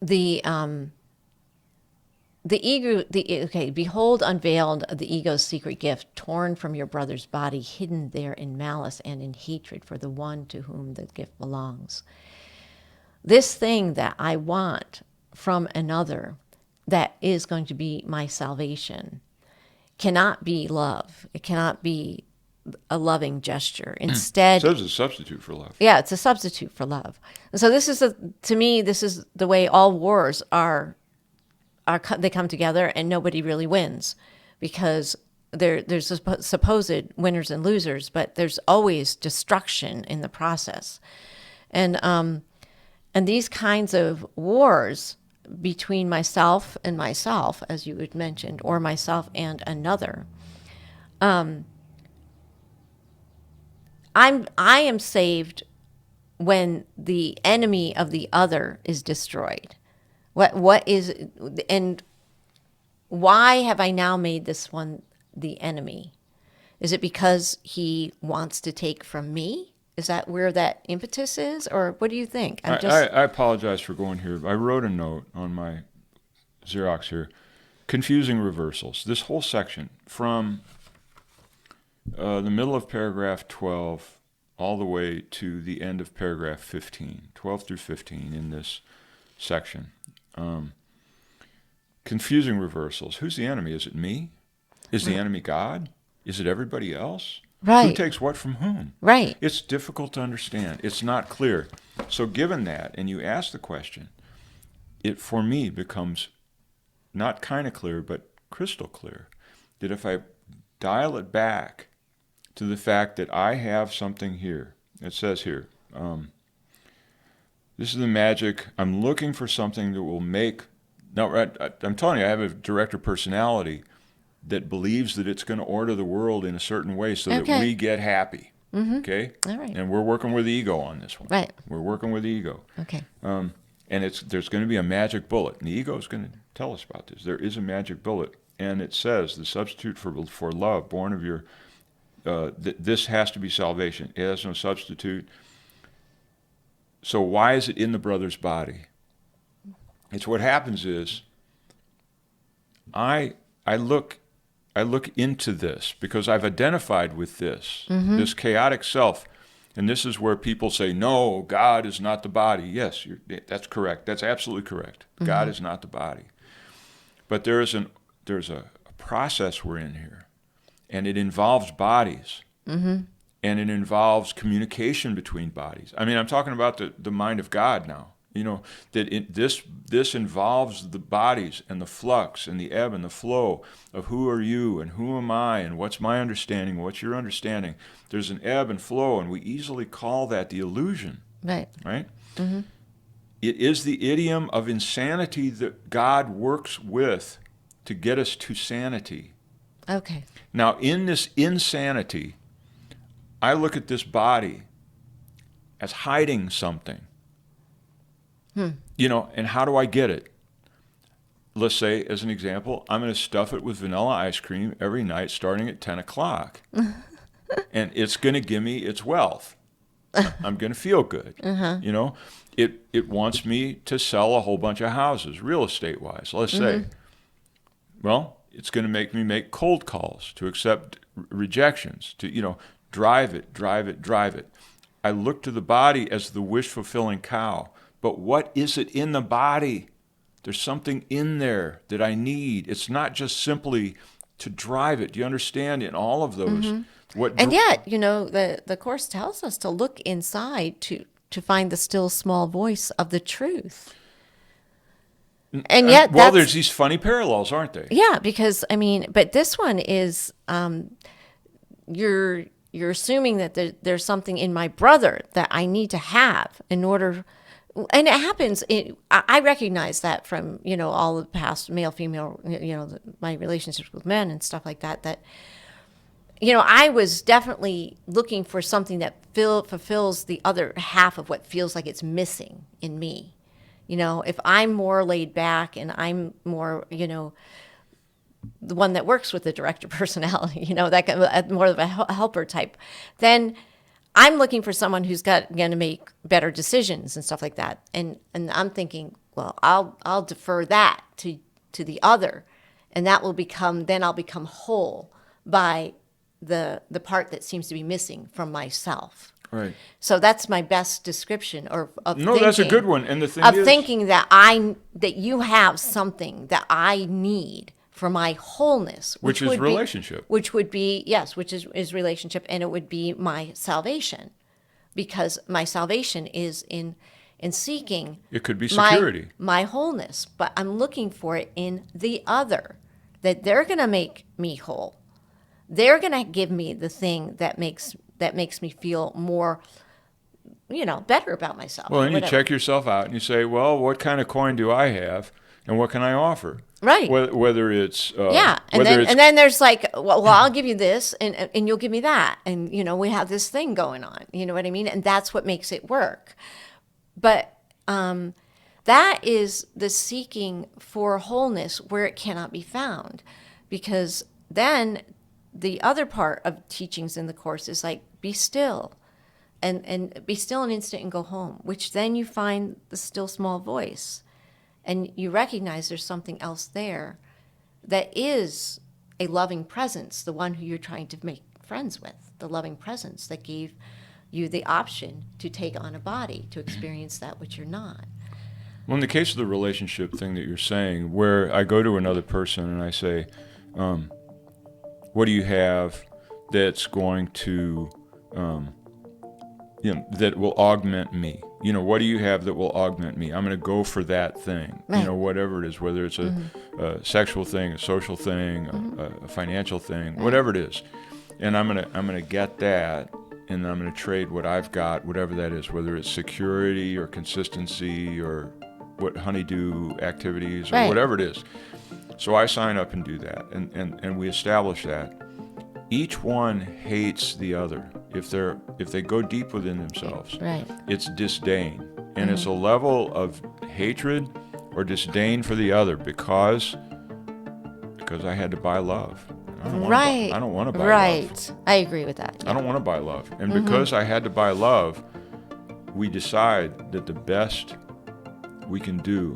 The ego, behold, unveiled the ego's secret gift, torn from your brother's body, hidden there in malice and in hatred for the one to whom the gift belongs. This thing that I want from another, that is going to be my salvation, cannot be love. It cannot be a loving gesture. Instead, So it's a substitute for love. yeah, it's a substitute for love. And so to me, this is the way all wars are. They come together and nobody really wins, because there's supposed winners and losers, but there's always destruction in the process. And these kinds of wars between myself and myself, as you had mentioned, or myself and another, I am saved when the enemy of the other is destroyed. What is, and why have I now made this one the enemy? Is it because he wants to take from me? Is that where that impetus is, or what do you think? I apologize for going here. I wrote a note on my Xerox here. Confusing reversals. This whole section from the middle of paragraph 12 all the way to the end of paragraph 15, 12 through 15 in this section. Confusing reversals. Who's the enemy? Is it me? Is the enemy God? Is it everybody else? Right. Who takes what from whom? Right. It's difficult to understand. It's not clear. So given that, and you ask the question, it for me becomes not kind of clear, but crystal clear, that if I dial it back to the fact that I have something here, it says here, this is the magic. I'm looking for something that will make. Now, I'm telling you, I have a director personality that believes that it's going to order the world in a certain way so that we get happy. Mm-hmm. Okay? All right. And we're working with E.G.O on this one. Right. We're working with E.G.O. Okay. And there's going to be a magic bullet. And the E.G.O is going to tell us about this. There is a magic bullet. And it says the substitute for love, born of your, this has to be salvation. It has no substitute. So why is it in the brother's body? It's what happens is I look into this because I've identified with this, this chaotic self. And this is where people say, no, God is not the body. Yes, that's correct. That's absolutely correct. God is not the body. But there's a process we're in here, and it involves bodies. And it involves communication between bodies. I mean, I'm talking about the mind of God now. You know, that this involves the bodies and the flux and the ebb and the flow of who are you and who am I and what's my understanding, what's your understanding. There's an ebb and flow, and we easily call that the illusion. Right? Mm-hmm. It is the idiom of insanity that God works with to get us to sanity. Okay. Now, in this insanity, I look at this body as hiding something. You know, and how do I get it? Let's say, as an example, I'm going to stuff it with vanilla ice cream every night starting at 10 o'clock. And it's going to give me its wealth. I'm going to feel good. You know, it wants me to sell a whole bunch of houses, real estate-wise, let's say. Well, it's going to make me make cold calls to accept rejections, to, you know, drive it. I look to the body as the wish-fulfilling cow. But what is it in the body? There's something in there that I need. It's not just simply to drive it. Do you understand? In all of those. And yet, you know, the Course tells us to look inside to find the still small voice of the truth. And yet, well, there's these funny parallels, aren't there? Yeah, because, I mean, but this one is, you're assuming that there's something in my brother that I need to have in order. And it happens. I recognize that from, you know, all the past male, female, you know, my relationships with men and stuff like that. That, you know, I was definitely looking for something that fulfills the other half of what feels like it's missing in me. You know, if I'm more laid back and I'm more, you know, the one that works with the director personality, you know, that more of a helper type, then I'm looking for someone who's going to make better decisions and stuff like that. And I'm thinking, well, I'll defer that to the other, and that will I'll become whole by the part that seems to be missing from myself. Right. So that's my best description of thinking. That's a good one. And the thing is, thinking that you have something that I need for my wholeness, which is relationship. Which would be, yes, which is relationship, and it would be my salvation, because my salvation is in seeking. It could be security. My wholeness, but I'm looking for it in the other, that they're going to make me whole. They're going to give me the thing that makes me feel more, better about myself. Well, and you check yourself out and you say, well, what kind of coin do I have, and what can I offer? Right. Whether it's and then there's like, well, I'll give you this, and you'll give me that, and we have this thing going on. You know what I mean? And that's what makes it work. But that is the seeking for wholeness where it cannot be found, because then the other part of teachings in the Course is like, be still, and be still an instant and go home, which then you find the still small voice. And you recognize there's something else there that is a loving presence, the one who you're trying to make friends with, the loving presence that gave you the option to take on a body, to experience that which you're not. Well, in the case of the relationship thing that you're saying, where I go to another person and I say, what do you have that's going to, that will augment me? What do you have that will augment me? I'm going to go for that thing, right. Whatever it is, whether it's a sexual thing, a social thing, a financial thing, whatever it is. And I'm going to get that, and I'm going to trade what I've got, whatever that is, whether it's security or consistency or what honeydew activities or right. whatever it is. So I sign up and do that, and we establish that. Each one hates the other. If they go deep within themselves, right. It's disdain, and it's a level of hatred or disdain for the other because I had to buy love. I don't want to buy right. love. I agree with that. Yeah. I don't want to buy love, and because I had to buy love, we decide that the best we can do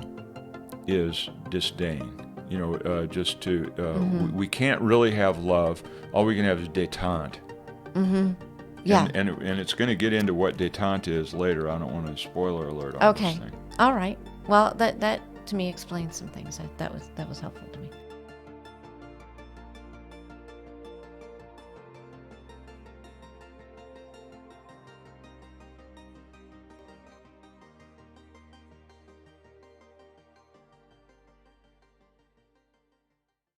is disdain. We can't really have love. All we can have is détente. Mm-hmm. Yeah. And it's going to get into what détente is later. I don't want to spoiler alert on this thing. All right. Well, that to me explains some things. That was helpful.